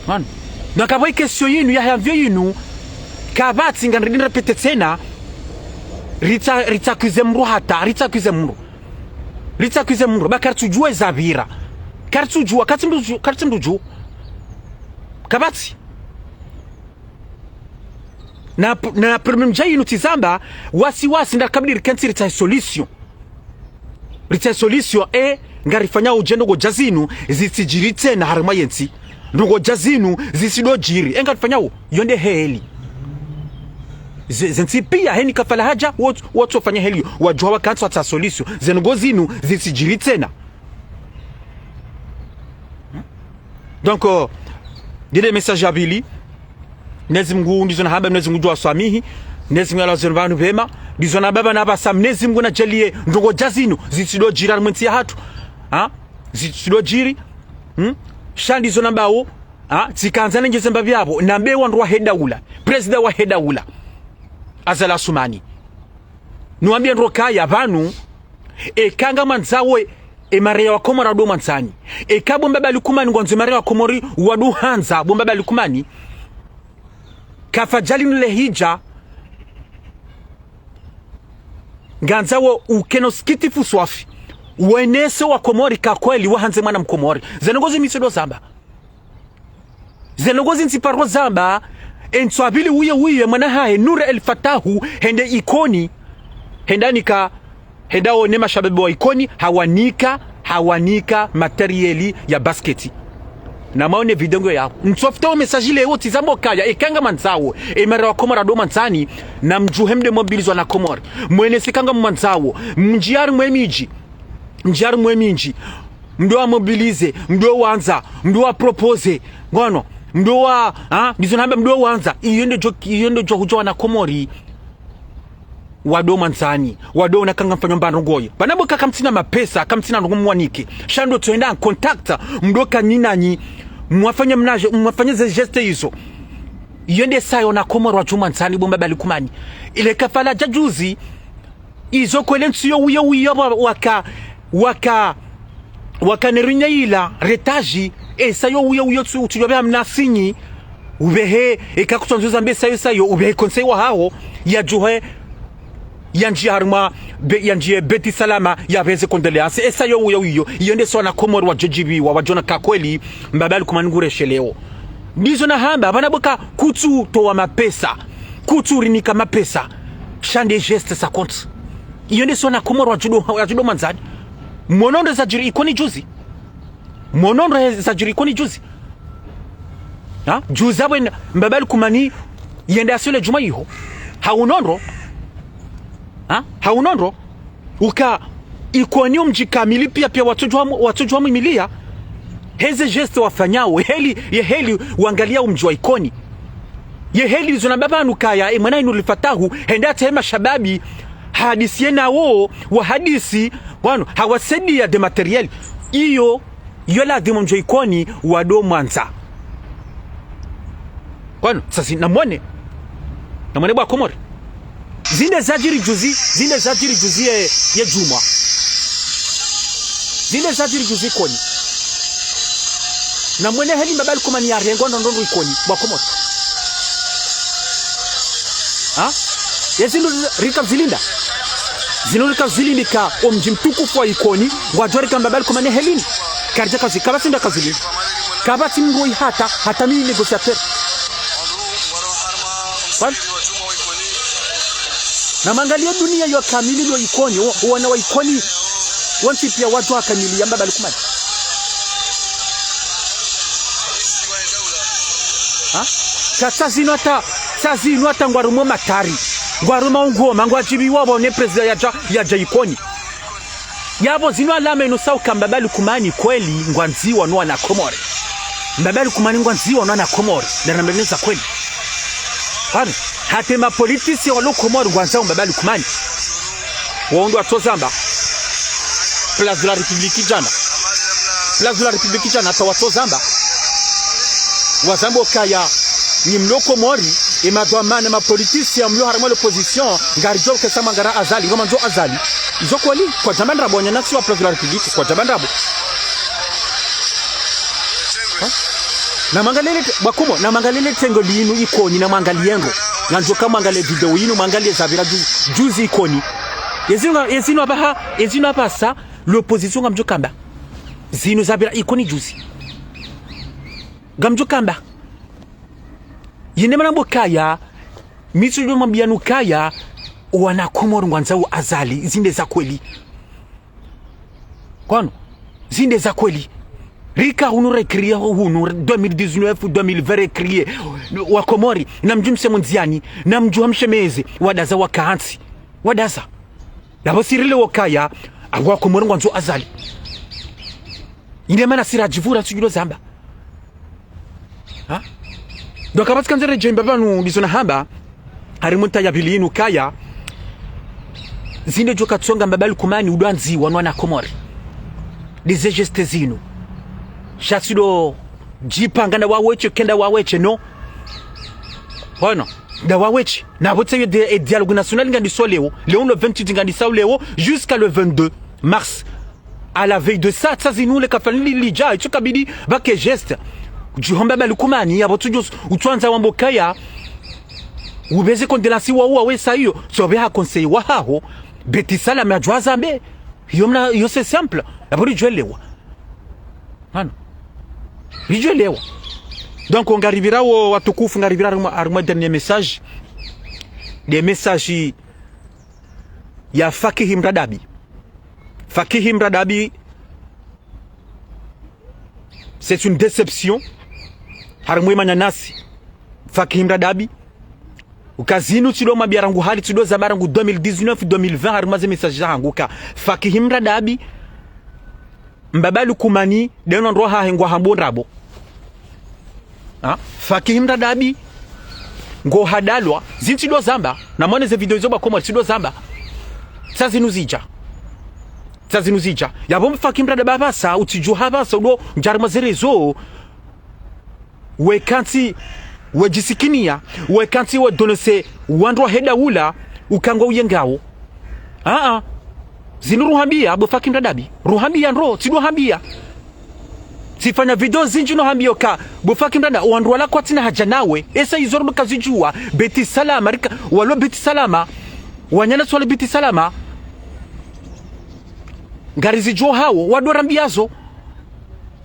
man nakaboi kesyo yinu ya havyo yinu kabati ngandini repete tena rita kuzemru hata rita kuzemru ba kartujue zabira kartujua kartimduju kabati na problem jayi nutizamba wasi ndakabili rikanti rita solution ngarifanya ujendo go jazinu zisijirite na harima yensi ndugo jazinu zisidojiri ngarifanya yonde heli zensi pia heni kafala haja watu wafanya heli wajua wakanti wata solution zenugo zinu zisijirite na donc dile message abili Mwenyezi Mungu ndizo na haba Mwenyezi Mungu jua swamihi Mwenyezi Mungu alazenu vanu vema ndizo na baba na basa Mwenyezi Mungu na jalie ndongo jazinu zisido jira mwenzi ya hatu zisido jiri shandi zo nambao zikanza nje zemba byabo nambe wandu wa heda ula president wa heda ula azala sumani nuambia ndo kaya vanu kanga manzawe maria wa Komori ado mansani kabomba balikumani ngwanzo maria wa Komori wadu hanza bomba balikumani kafajali nule hija nganzawo ukenoskitifu swafi wenese wa Komori kakweli wahanze mwana mkomori zenongozi misido zamba zenongozi nsiparo zamba enswabili uye mwana hae Nure El Fatahu hende ikoni hendao nema shababu wa ikoni hawanika materieli ya basketi na maone vidongo yao nsofto message leo tizambo kaya ekanga manzawo mara wa Komori ado mansani na mjuhemde mobilizwa na Komori mwene sikanga manzawo mjiari mwemiji mdo mobilize mdo wanza mdo propose ngono mdo ndizo namba mdo wanza iyende jo na Komori wado mansani wado nakanga mfanyo mbando ngoye banabo kakamtina mapesa kamtina ngumwanike shando tuenda contact mdo kaninanyi mwafanya ze geste hizo yende sayo na Komori wa chuma nsani bomba balikumani ile kafala jajuzi izo kwele nsiyo uyo waka nerinya ila retaji sayo uyo tuyobe mnasinyi ubehe ekakutonzuza mbe sayo ubehe konsei wa hao ya juhe yanji harma yanji beti salama ya veze kondoleanse sayo uyo yende so na Komori wa JGB wa wajona kakweli mbabali kumaningure sheleo ndizo na hamba banaboka kutu towa mapesa kutu rinika mapesa shande geste sa compte yende so na Komori wa judo manzani monondo za jiri ikoni juzi juzi abwe mbabali kumani yende asile juma iho haunondo uka ikoni mjikamili pia watujwa mimilia heze geste wafanyao heli uangalia umji wa ikoni heli zona baba nukaya mwana Nure El Fatahu henda tema shababi hadisi yena wa hadisi wano hawasedi ya de materiel iyo la demo mjo ikoni wado mwanza wano sasa na mwone bwa Komori zinde zajiri juzi ye juma zinde zajiri juzi koni na mwene heli mbabali kumani ya rengo ndondo ikoni bwa Komori yezindu rika zilindika omji mtukufu wa ikoni wajorika mbabali kumani helini karja kazi kabasinda kazilini kabati mngoi hata mimi negociateur na mangalia dunia yo kamili yo ikoni wana wa ikoni wanti pia watu akamili yamba balikumani sazino hata ngwarumo matari ngwaruma ngoma ngwajibi wabo ne president ya ikoni yabo zino alama inosau kambabali kumani kweli ngwanziwa no na Komori mbabali kumani ngwanziwa no na Komori na nameneza kweli hata ma politisi wa Komori ngwanzao mbabali kumani waondo atozamba place de la République jana hata watozamba wazambo kaya ni mloko mori imadwamana ma politisi ya mlo harimo l'opposition ngarijo kesa mangara azali ngoma nzo azali izo kweli kwa jamandra bonya nasi wa place de la République kwa jamandra na mangalele bakumo na mangalele tengo linu ikoni na mangaliengo nanjo kama mangale video yinu mangalie zavira juzi ikoni yezino abaha sa l'opposition ngamjo kamba zinu zabira ikoni juzi ngamjo kamba yine manambo kaya mitsudo mambianu kaya wana Komoro ngwanza azali zinde za kweli kwano zinde za kweli rika hunu recréer hunu 2019 2020 recréer wa Komori na mjumse munziani na mjua mshemeze wadaza wakaansi wadaza labo sirile wakaya wa Komoro ngwanzo azali ine mana sirajivura tsujulo zamba ha donc abats kanzere jemba banu lisona hamba harimunta ya bilinu kaya zinde joka tsonga mbabali kumani udwanzi wanwana Komori dizegeste zinu shasido jipanga na waweche kenda waweche no bueno da waweche na botse de dialogue national ngandi solewo le 28 ngandi saulewo jusqu'à le 22 mars à la veille de ça zinu le kafani lija ichukabidi bake geste juhomba balukumani yabo tujus utwanza wambokaya ubeze kondelasi wa wesa hiyo sobe ha conseil wa haho betisala majwaza mbe yomna yo c'est simple aburi jwelewa hano rijelewa donc on arrivera au watukufu ngaribira armo dernier message des messages ya Fakihim Radabi c'est une déception harmwe manyanasi Fakihim Radabi ukazinu tilo mabiarangu hali tilo zabarangu 2019 2020 harmaze message hanguka Fakihim Radabi mbabalu kumani deno roha hengwa hambonrabo Fakihim Radabi ngo hadalwa zintido zamba na mone ze video zoba koma tido zamba tsazinuzija yabo Fakihim Radabi basa utijuha basa udo njarima zerezo wekanti wejisikinia wekanti wedonese wandwa heda ula ukangwa uyengao zinu ruhambia abo Fakihim Radabi ruhambia nro tido hambia sifanya video zinjino hambio ka bo Fakihim Radabi wandwa la kwa tina haja nawe esa izorbo kazijua beti salama rika walo beti salama wanyana swale beti salama ngarizijua hawo wadorambiazo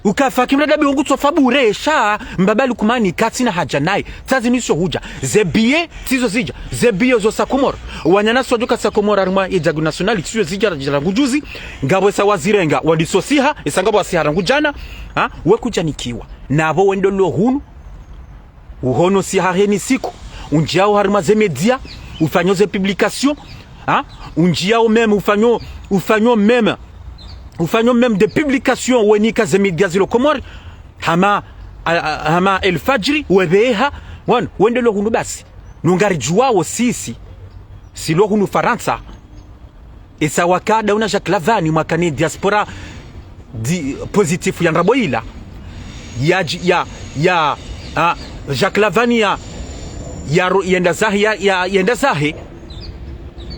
uka Fakihim Radabi ungutso fabure sha mbabali kumani katina haja naye tazi niso huja zebie tizo zija zebie zo Komoro wanyana sojoka Komoro arma ijagu nationali tizo zija rangu juzi ngabo sa wazirenga wadisosiha isangabo asiharangu jana wekujanikiwa nabo wendolo hunu uhono sihaheni siku unjiao harma ze media ufanyo ze publication unjiao même ufanyo même des publications wenika ze media zilo Komoro hama El Fajri webeha wendolo hunu basi nungari juao sisi silo hunu Faransa esa wakada una Jacques Lavani mwakani diaspora positif ya nraboila ya Jacques Lavani ya yenda zahe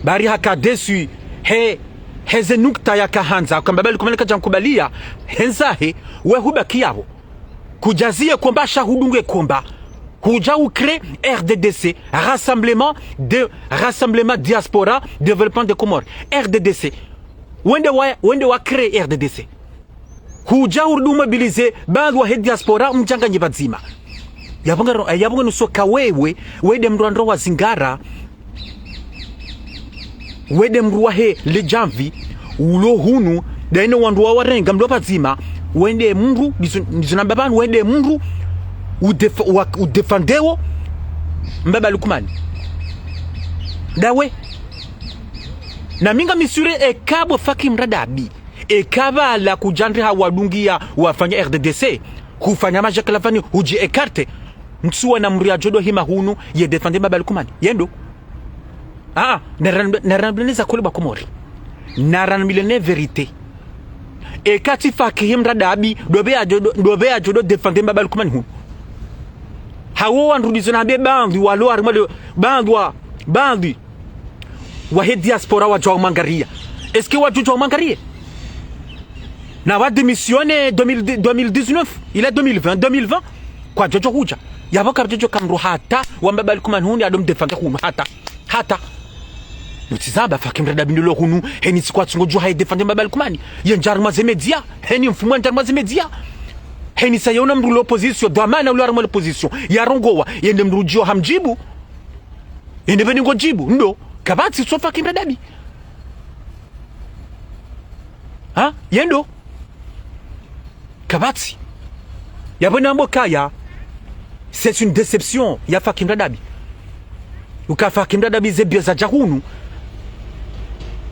bari haka desu heze nukta ya kahanza kambabali kumeleka jankubalia henzahe we hubaki yabo kujazie komba shahudunge komba huja ukre RDDC rassemblement diaspora développement de Comores RDDC wende wa créer RDDC huja urdu mobiliser bagwa he diaspora mjanga nyibazima yabonga nusoka wewe wede mrwandro wa zingara wede mruwa he le janvi ulo hunu daino wandwa warenga mlo bazima wende mru nizunambabanu wende mru udefandeo mbaba lukumani dawe na minga misure ekabo Fakihim Radabi ekaba la kujandri hawadungia wafanya RDDC kufanya Jacques Lavani uji ekarte mtsuwa na mria jodo hima hunu ye defende mbaba lukumani yendo naranbileza koleba Komori naranbilene verite ekati Fakihim Radabi dobe ajodo defende mbaba lukumani hunu hawo wanrudizo na be bandi walo armale bandi wa he diaspora wa jwa mangaria. Est-ce que wa jwa mangaria na wa démissionné 2019 il est 2020 kwa jojo huja yabaka jojo kamru hata wambabali kumanhuni adom defante hunu hata nutizamba fakimra dabindolo hunu heni sikwa tsungo jo hay defante mbabali kumani yenjar mazemedia heni mfumo yenjar mazemedia heni sayona mru l'opposition dwamana ulo armo l'opposition yarongowa yende mrujio hamjibu yende beni ngojibu ndo kabati so fakimra dabi ha yendo kabati yabona mbokaya. C'est une déception ya Fakim Dadabi. Uka Fakim Dadabi zebia za jahunu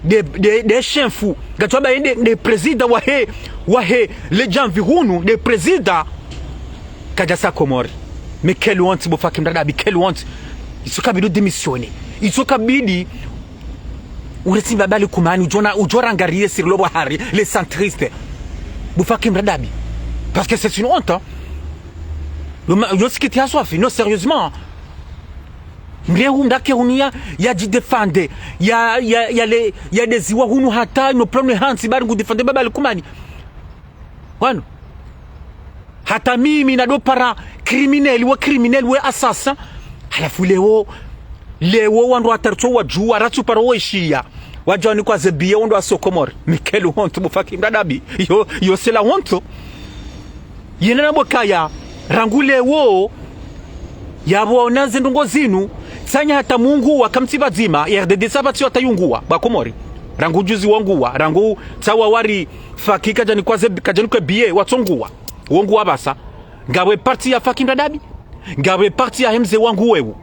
des chiens fous. Gatwaba des présidents wahe les gens vihunu des présidents Kajasa Komori. Mais quelle honte bo Fakim Dadabi, quelle honte. Il se kabidi démissionner. Il se kabidi ureti babali kumani ujora ngariye sur le bahari les centristes. Bo Fakim Dadabi. Parce que c'est une honte hein. Non, sérieusement. Il y a du défendre. Il y a des iwahunu hata no problème hansi bari ngudefende baba likumani. Wano. Hata mimi na do para criminel we assassin. Alafu leo wandu atarto waju aratu para oishia. Wajani kwa zebie wandu asokomori. Mikelu honto bufaki mdadabi. Yo c'est la honte. Yena bokaya rangule wo yabo onaze ndongo zinu sanya hata mungu wakamtiba zima RDD sabati watayungua bakomori rangu juzi wanguwa rangu tawa wari fakika jani kwaze kajani kwa biye watongua wanguwa basa ngawe parti ya Fakim Dadabi ngawe parti ya hemze wangu wewu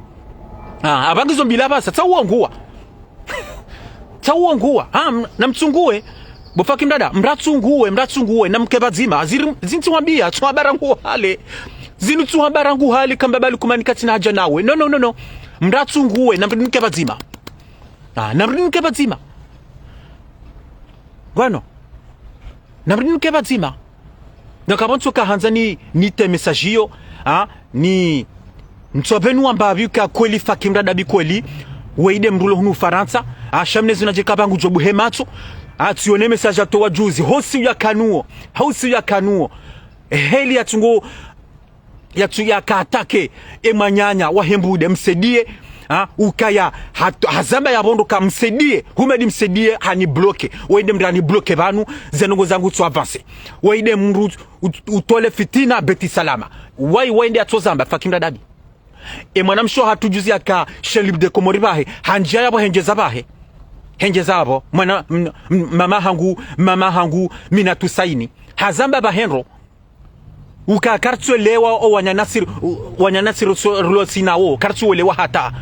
abangizo mbila basa tawa wanguwa na mtungue bo Fakim Dada mratsunguwe na mkebazima zintuambia twabarangu hale zinu twabarangu hale kambabali kumanikati na haja nawe no mratsunguwe na mkebazima na mkebazima bueno na mkebazima nakabonto ka hanzani ni te messagio ni ntsobenu ambabi ka kweli Fakim Dada bikweli weide mrulo hunu Faransa shamne zinajekabangu jobu hemato atione message atowa juzi hosi ya kanuo heli yatungo ya katake emanyanya wahembude msedie ukaya hazamba ya bondo ka msedie humedi msedie hani bloke waide mrani bloke banu zenongo zangu tu avance waide mru utole fitina beti salama waide atozamba Fakim Dadabi mwanamsho hatujuzi aka shelib de Komori bahe hanjia yabo henjeza bahe henje zabo mama hangu mina tusaini hazamba bahenro uka kartu lewa o wanyanasir rulosina o kartu lewa hata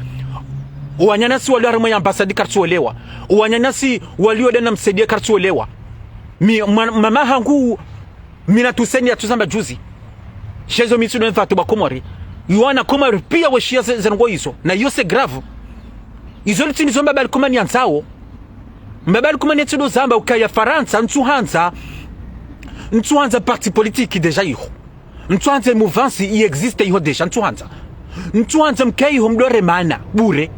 wanyanasi walio armo ya ambasadi kartu lewa wanyanasi walio dena msaidie kartu lewa mama hangu mina tusaini atuzamba juzi shezo mitsuno mfatu bakomori yuana Komori pia weshia zengo hizo na yose grave izo litini zomba bali komani yanzao mbabali kumani etudo zamba ukaya Faransa ntuhanza parti politique deja iho ntuhanza mouvance i existe iho deja ntuhanza mkai iho mdore mana bure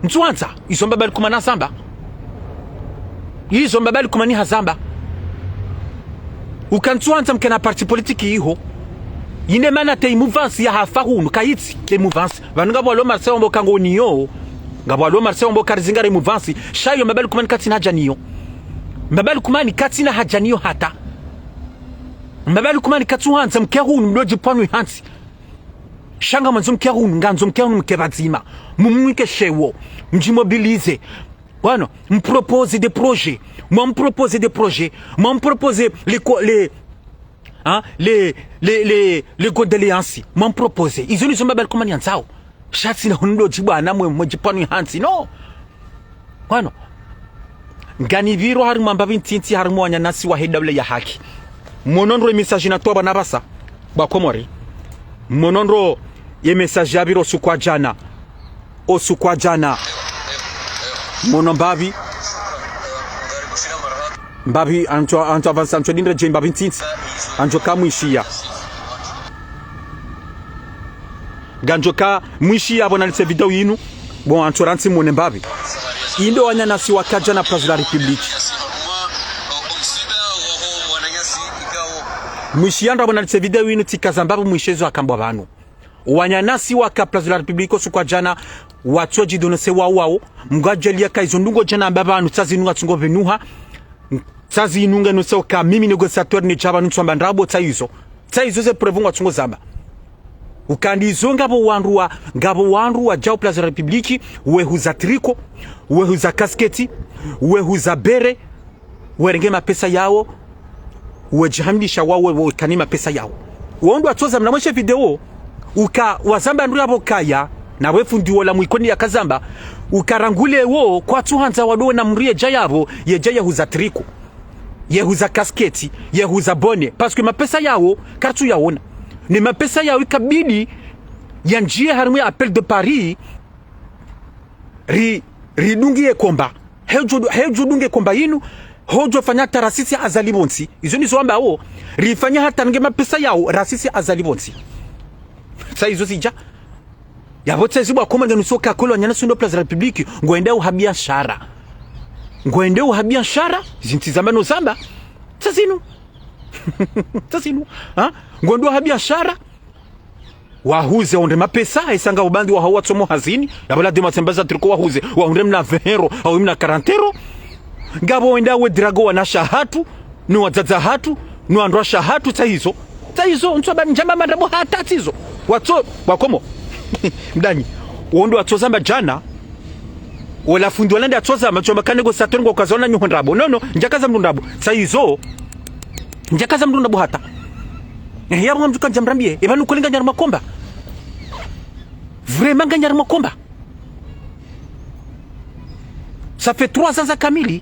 ntuhanza izo mbabali kumana zamba izo mbabali kumani hazamba ukantuhanza mkena parti politique iho yine mana te mouvance ya hafahunu kaitsi te mouvance vanunga bwalo Marseille mbokango niyo ngabwalo Marseille mbo karizingare mouvance shayo mbabali kumani katina hajaniyo mbabali kumani katina hajaniyo hata mbabali kumani katuhanza mkerunu mloji panu hansi shanga manzo mkerunu nganzo mkerunu mkebazima mumwike shewo mjimobilize bueno m'propose des projets m'propose les condoléances m'propose izo nizo mbabali kumani yanzao shati na hundo jibana mwejipanu hansi no kwano ngani viro harimo ambabi ntinti harimo wanyanasi wa hedawle ya haki monondro message na toba nabasa bakomori monondro ye message ya biro osukwa jana monombabi mbabi anto avansa anto dindre je mbabi ntinti anto kamwishia ganjoka mwishi abo na video yinu bon antoranti mwone mbabi indo wanyanasi wakaja na Place de la République mwishi ando abo na video yinu tikazambabu mwishezo akambwa banu wanyanasi waka Place de la République osukwa jana watoji donose wao mgajelia kaizondungo jana mbabanu tsazinunga tsungo venuha tsazi inunga no soka mimi negociateur ni chaba ntswamba ndabo tsaizo ze prevungwa tsungo zamba ukandizo ngabo wanru wa jao Place de la République wehuza triko wehuza kasketi wehuza bere werenge mapesa yao wejihamisha wao kanima pesa yao wondo atoza mnamweshe video uka wazamba ndu yabo kaya na wefundi wala mwikoni ya kazamba ukarangule wo kwa tuhanza wadowe na mrie jayabo yeja yehuza triko yehuza kasketi yehuza bone parce que mapesa yao kartu yaona ni mapesa yao ikabidi yanjie harimwe appel de Paris ridungie komba hejo dunge komba yinu hojo fanya tarasisi azalibonsi izo nizo ambao rifanya hata nge mapesa yao rasisi azalibonsi sa izo sija yabote zibwa komanda nusoka kolo nyana sundo Place de la République ngoende uhabia shara zintizamano zamba tsazinu ha ngondo habia shara wahuze onde mapesa isanga ubandi wa hawa tsomo hazini yabola de matsembaza triko wahuze wa onde mna 20 au mna 40 ngabo wenda we drago wanasha hatu no wadzadza hatu no andwasha hatu tsaizo ntsoba njamba mandabo hata tsizo watso wakomo mdanyi wondo atsozamba jana wala fundi walanda atsoza machomba kanego satongo kazona nyuhondabo nono njakaza mndundabo tsaizo njakaza mndundabo hata yabo mtuka njamrambie ebanu kolenga nyarma komba vraiment gagner makomba ça fait 3 ans kamili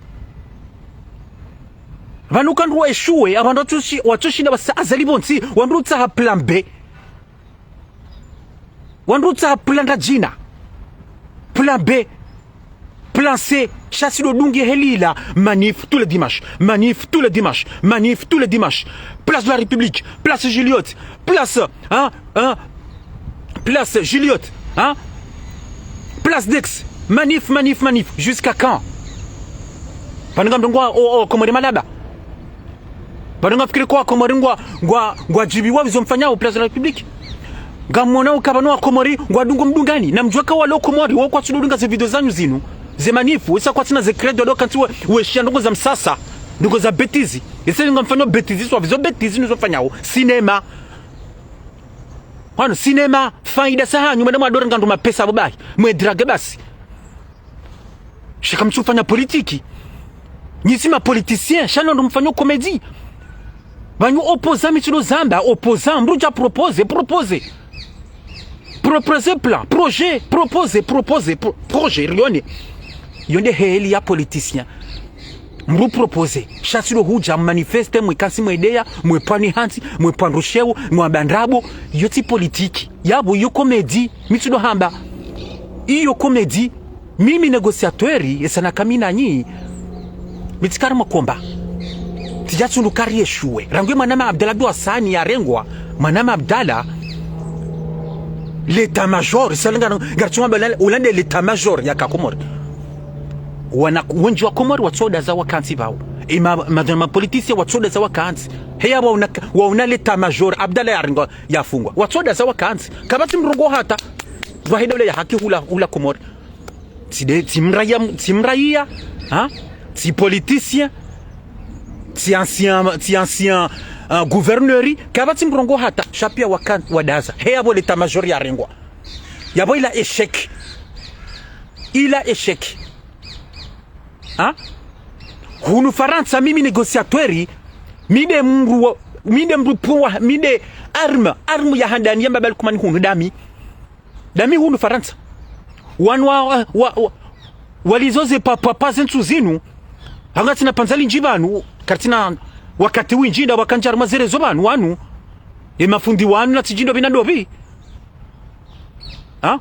vanukandwa eshuwe abantu watushina bazalibonsi wandutsa ha plan B wandutsa ha plan jina plan B plan C chassi do dungi helila manif tous les dimanches Place de la République place Giliotte place place Giliotte place Dex manif jusqu'à quand pananga mdongwa komori malaba pananga fikiri kwa komori ngwa jibiwa bizomfanya au Place de la République ngamona ukabano komori ngwa dungo mdungani na mjwaka walo komori wao kwa tudunga ze video zanyu zinu ze manifu isa kwa tina ze credo do kanti we shandongo za msasa ndongo za betizi ese ngamfanya betizi so vizo betizi nizofanyao cinema wano cinema faida sahanyu madama adora ngandu mapesa babai mwe drage basi shika mchufanya politiki nyisima politicien shano ndo mfanyo komedi banyu opposa mituno zamba opposa mbruja propose plan projet rione yonde heli ya politicien mru propose shasiro huja manifeste mwikasi mwedea mwepani hansi mwepandushewo mwabandrabo yoti politiki yabo yo komedi mituno hamba iyo komedi mimi negociatori esana kamina nyi mitikara makomba tijatsundu kariye shuwe rangwe manama Abdallah Douassani ya rengwa manama Abdallah l'état major salanga garchuma balale ulande l'état major ya kakomori wana wenji wa komori watsoda za wakansi bao madama politisi watsoda za wakansi heya wauna l'état major Abdallah ya rengwa yafungwa watsoda za wakansi kabati mrongo hata wahida ule ya haki hula komori timraia ti politicien ti ancien gouverneuri kabati mrongo hata shapia wadaza heya l'état major ya rengwa yabo ila échec hunu Faransa mimi negociatori mide arme ya handani yamba bal kumani hunu dami hunu Faransa wanwa walizoze papa zentu zinu hangati na panzali njibanu kartina wakati winjinda wakanjar mazerezo banu wanu mafundi wanu na tijindo binadobi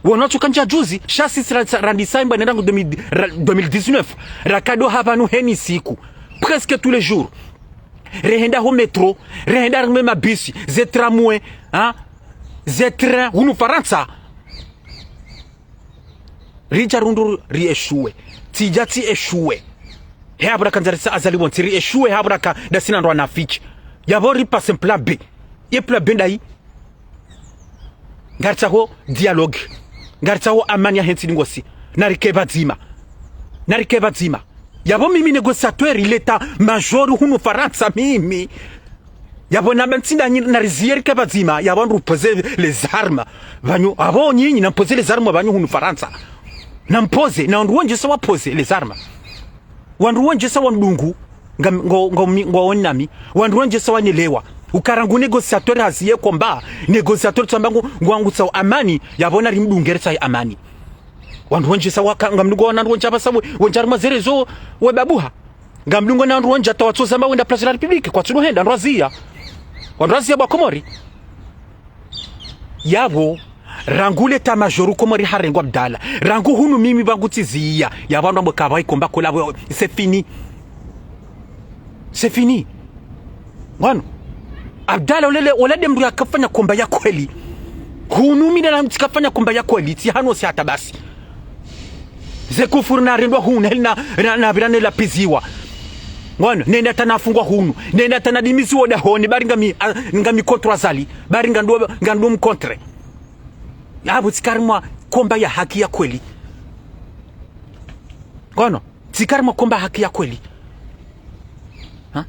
wanacho kanja juzi chassis randisaimba nendango 2019 rakado havanu heni siku presque tous les jours rehenda ho metro rehenda mema bisi ze tramway ze train hunu Faransa rija rundu ri eshue tijati eshue he abra kanzarisa azali wonti ri eshue he abra ka da sina ndo anafiki yabo ri passe plan B ye plan B ndai ngarta ho dialogue ngarta ho amani ya henti ngosi narikeba dzima yabo mimi négociateur l'État major hunu Faransa mimi yabo na bentinda na rizier keba dzima yabo ndu poser les armes banyu abo nyinyi na poser les armes banyu hunu Faransa na mpoze na ndu wonje sawa poser les armes wandu wonje sawa ndungu ngo onami wandu wonje sawa nilewa ukarangu négociateur haziye komba négociateur tsambangu ngwangu sawa amani yabo na rimdungeresa amani wandu wonje sawa ngamdugo na ndonja basawe wonja mazerezo we babuha ngamdungo na ndonja tawatso zamba wenda place la republique kwa tsuno henda ndrazia wandrazia bwa Komori yabo rangule ta majoru Komori harengo Abdala rangu hunu mimi bangu tizia yabandu ambo kabai komba kolabo c'est fini wanu Abdala olede mdu akafanya komba ya kweli hunu mimi na mtikafanya komba ya kweli ti hano si hata basi ze kufurna rindwa hunu na birane la piziwa ngwana nenda tanafungwa hunu nenda tanadimisi woda honi bari ngami kontra zali bari ngando mkontre yabo tikarma komba ya haki ya kweli ngwana tikarma komba haki ya kweli ha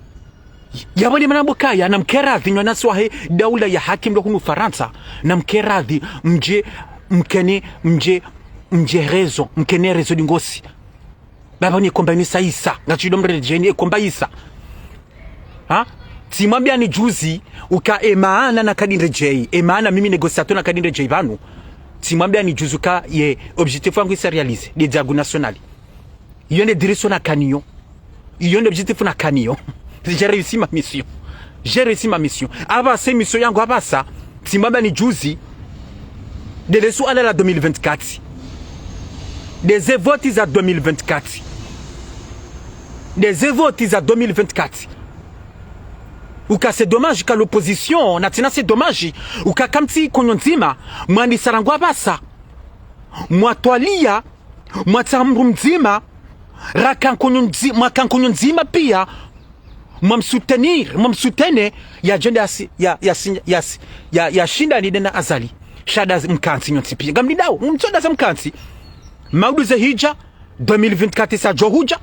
yabo ni manambokaya na mkeradhi nyona swahe daula ya haki ndo hunu Faransa na mkeradhi mje rezo mkene rezo dingosi baba ni komba ni saisa ngachidomre jeni komba isa ha simwambia ni juzi uka emaana na kadinde J emaana mimi négociateur na kadinde J banu simwambia ni juzi uka ye objectif wangu se réaliser des dialogues nationaux yone direction na kanio yone objectif na kanio j'ai réussi ma mission aba c'est mission yangu aba sa simwambia ni juzi de lesu ala la 2024 des votes à 2024 uka c'est dommage ka l'opposition natina c'est dommage uka kamti konyonzima mwandi sarangwa basa mwatwalia mwatamru mzima rakan pia mwamsutene ya agenda ya shinda ni dena azali shada mkansi nyonsi pia ngamdidao mtsoda za mkansi maudu za hija 2024 sa johuja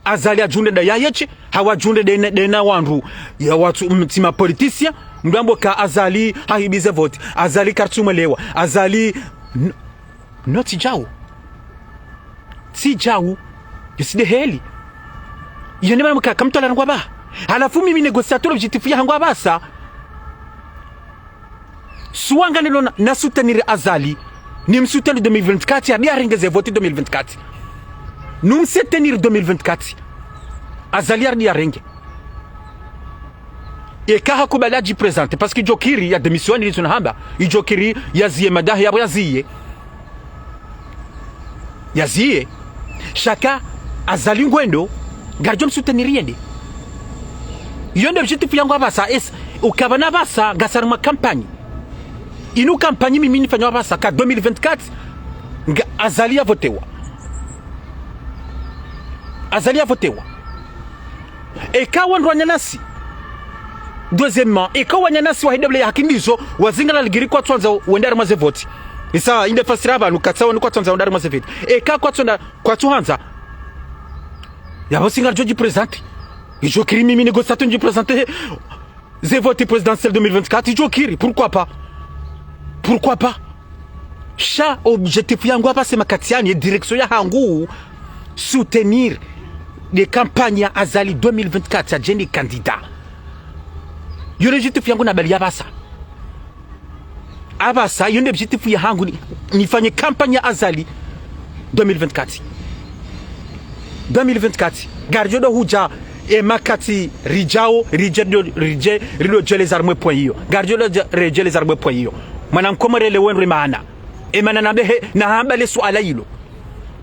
azali ajunde da yayeche hawajunde dena wandu ya watu mtima politicia mdambo ka azali hahibize vote azali kartumelewa azali no tijau yuside heli yone bana mka kamtola ngwa ba halafu mimi négociateur objectif ya ngwa basa suwanga nilo na soutenir azali ni msoutenir 2024 ya bien ringeze vote 2024 nous soutenir 2024 azali ardi ya renge e kaha kubalaji présente parce que jokiri ya démission ni tunahamba ijokiri yazie madahi yazie chaka azali ngwendo garjo msoutenir yende yonde objectif yangu abasa es ukabana basa gasarma campagne inu campagne mimi nifanywa basa ka 2024 azali ya votewa eka wandwanya nasi deuxièmement eka wanya nasi wa hidable hakindizo wazinga ligiri kwa twanza wendara maze vote isa inde fasira abantu katsawo kwa twanza wendara maze vote eka kwa twanza kwa twanza ya bosinga joji présente ijo kiri mimi négociateur du présenter ze vote présidentiel 2024 ijo kiri pourquoi pas cha objectif yangu hapa sema katiani direction ya hangu soutenir des campagnes azali 2024 ya jeni candidat yone objectif yangu na bali abasa yone objectif ya hangu nifanye campagne azali 2024 garjodo huja e makati rijao rilo les armes point hiyo garjodo reje les armes point hiyo mana mkomorele wenre maana e mana nabehe na hambale swala hilo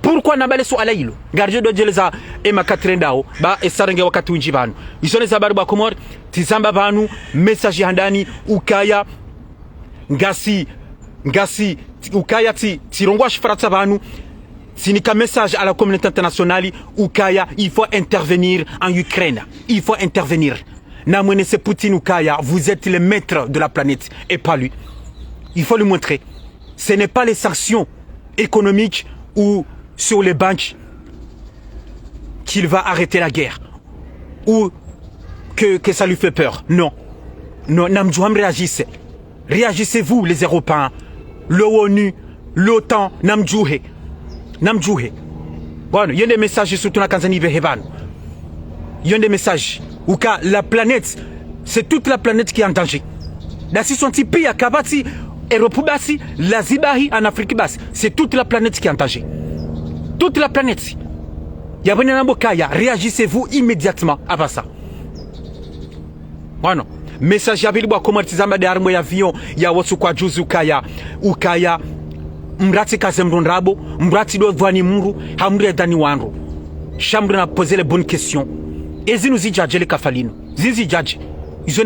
pourquoi nabale swala hilo garjo do jeleza e makatrendao ba esarenge wakati winji banu isone zabaru ba komor tizamba banu message handani ukaya ngasi ukaya tirongwa shifarata banu sinika message à la communauté internationale ukaya il faut intervenir en Ukraine, il faut intervenir. Na mwene se Poutine ukaya, vous êtes le maître de la planète et pas lui. Il faut lui montrer. Ce n'est pas les sanctions économiques ou sur les banques qu'il va arrêter la guerre ou que ça lui fait peur. Non. Non, Namdjouham réagissez. Réagissez-vous les Européens, l'ONU, l'OTAN, Namdjouhe. Namdjouhe. Bon, il y a des messages surtout dans Tanzanie Veheban. Il y a des messages où la planète, c'est toute la planète qui est en danger. Dans si son type à Kabati, Europe basi, la Zibahi en Afrique basse, c'est toute la planète qui est en danger. Toute la planète. Yabone Bokaya, réagissez-vous immédiatement à ça. Bueno, message ya bilibwa kwa tizama de armo ya avion ya watu kwa juzi ukaya mrati kaze mrundrabo mrati do vwani muru hamri dani wanro chambre na poser les bonnes questions et zi nous judge les kafalino zizi judge ils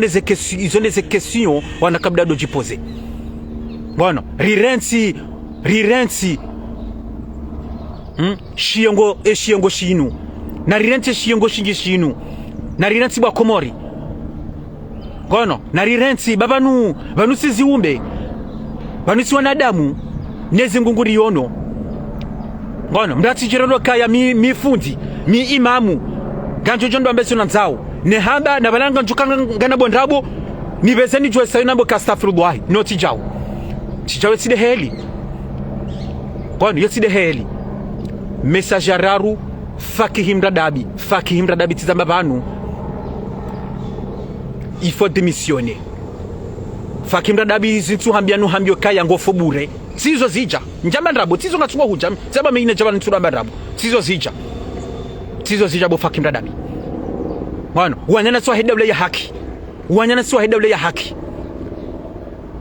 ont des questions wana kabla do jiposer. Bueno, rirensi shiengo shinu na rirensi shiengo shingi shinu na rirensi bwa Komori kono na rirensi babanu si ziumbe banu si wanadamu nezi ngunguri yono kono mdati jirano kaya mi fundi mi imamu ganjo jondo ambeso na nzao ne hamba na balanga njukanga ngana bondrabo ni bezeni jwe sayinambo kastafirullah no tijao side heli kono yeside heli message araru fakihim radabi tizamba banu. Il faut démissionner. Fakimra dabi zitu hambianu hambio kaya ngofo bure. Sizo zija. Njamba ndrabo. Sizo ngatsuwa hujam. Saba meine jaba ntura ndrabo. Sizo zija bo fakimra dabi. Mwana. Wanyana suwa hedawle ya haki.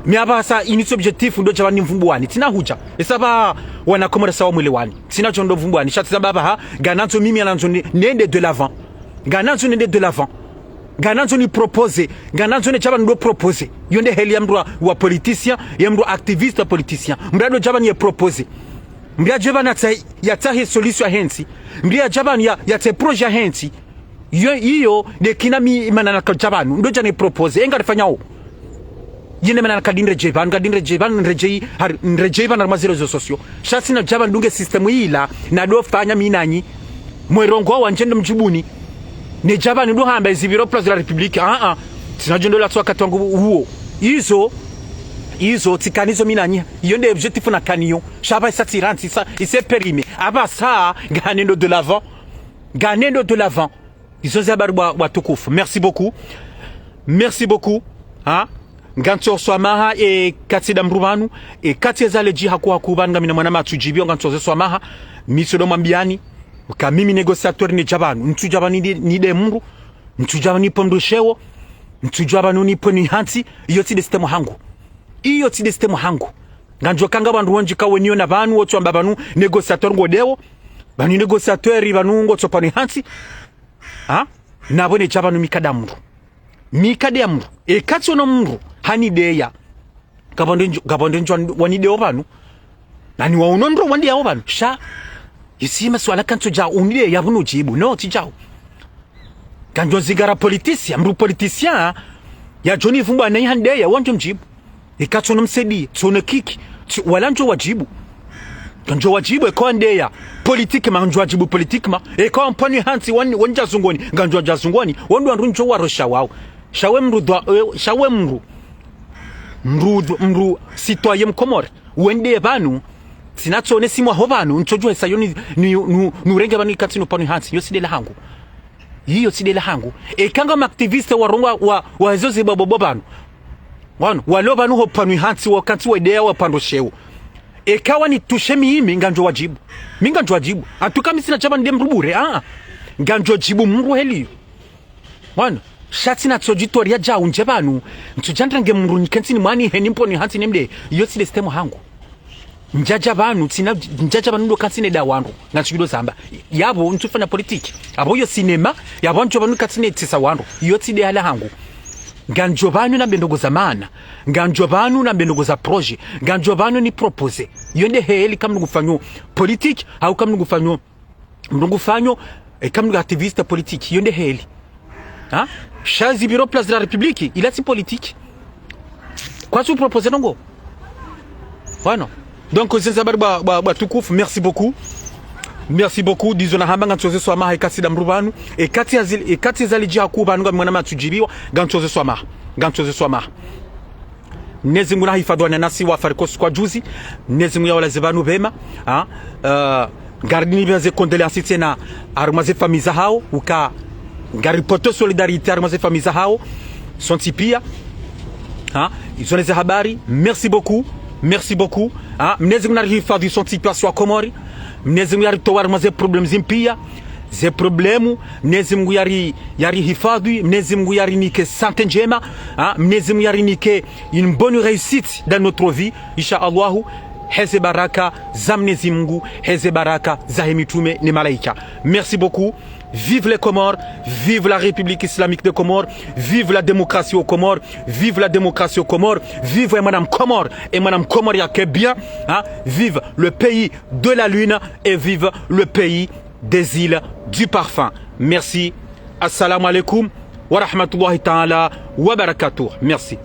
Miaba sa initi objectif ndo jaba ni mvumbuwani. Tina huja. Esaba wanakomora sawa mwele wani. Tina chondo mvumbuwani. Shati zamba ha. Gananzo mimi alanzo nende de l'avant. Gananzo ni propose, gananzo ni chaba ndo propose. Yonde heli ya mdua wa politicien, ya mdua activiste politicien. Mbrado chaba ni propose. Mbria jaba na yatahe solution hensi. Mbria jaba ni yate projet hensi. Iyo de kinami manana kajabanu. Ndo jane propose. Enga rifanya o. Yene manana kadinre jeban nrejeba na maziro zo sosio. Shasi na jaba ndunge systemu ila na do fanya minanyi. Mwerongo wa njendo mjibuni. Ne jaba ni hamba izibiro place de la République tinajondo la twa katwangu huo izo tikanizo minanya yonde objectif na kaniyo shaba satiranti ça il s'est périmé aba ça ganendo de l'avant izo zabarwa watukufu. Merci beaucoup nganto swamaha e katida mrubanu e kati zaleji hakuwa kubanga mina mwana matujibio nganto swamaha misodo mwambiani uka mimi negociateur ni jabanu ntujabani ni de muru ntujabani pomdo shewo ntujabani ni poni hanti iyo ti de system hangu nganjo kanga bandu wonji ka wenyo na banu wotu amba banu negociateur ngodewo banu negociateur banu ngoto poni hanti na bone jabanu mikadamu e katso no muru hani deya gabondo njo wani de obanu nani wa unondro wandi ya obanu sha isima swala kanto ja unile ya bunu jibu no tijao kanjo zigara politicien ya Johnny Vumba na hande ya wanjo mjibu ikatso nomsedi tsone kiki wala njo wajibu kanjo wajibu kwa ndeya politique manjo wajibu politique ma e kwa mpani hansi wanja zungoni kanjo jazungoni wandu andunjo warosha wao shawe mru citoyen Komori wende banu sinatsone simwa hobanu nchojwe sayoni nurenge banu katino panu hansi yo sidela hangu e kanga activiste warongwa wa zozi bobo banu wano waloba no panu hansi wakati wa idea wa pando sheu e kawa ni tushemi minganjo wajibu atuka misina chaba ndem rubure nganjo jibu mungu heli wano shati na tsojitoria ja unje banu ntujandrange mruni kantini mani henimpo ni hansi nemde yo side system hangu njaja banu ndo katsine da wandu ngatshido zamba yabo ntufanya politiki abo yo cinema yabo njo banu katsine tsisa wandu yo tside hala hangu nganjo banu na bendogo za maana, nganjo banu na bendogo za projet, nganjo banu ni propose yonde heli kama ngufanyo politique au kama ngufanyo kama activiste politique yonde heli ha chazi bureau place de la République il a si politique quoi tu propose nongo bueno donc zenzabari ba tukufu. Merci beaucoup dizona hamba nganchoze swama ikati da mrubanu ekati zalijia ku banu ngamwana matujiriwa nganchoze swama Mwenyezi Mungu hifadhi nasi wa farikosi kwa juzi. Mwenyezi Mungu wala zebanu bema gardini biaze condoléances tena armaze famille hao uka ngaripoto solidarité armaze famille hao sontipia izoneze habari. Merci beaucoup Mwenyezi Mungu hifadhi sontipia kwa Komori. Mwenyezi Mungu yaritoa armaze problem zimpia ze problemu. Mwenyezi Mungu yari hifadhi. Mwenyezi Mungu yari nike sante njema. Mwenyezi Mungu yari nike une bonne réussite dans notre vie inshallah. Heze baraka za Mwenyezi Mungu, heze baraka za mitume ni malaika. Merci beaucoup. Vive les Comores, vive la République islamique de Comores, vive la démocratie aux Comores, vive la démocratie aux Comores, vive Madame Comore et Madame Comore yake bien, vive le pays de la lune et vive le pays des îles du parfum. Merci. Assalamu alaikum wa rahmatullahi ta'ala wa barakatuh. Merci.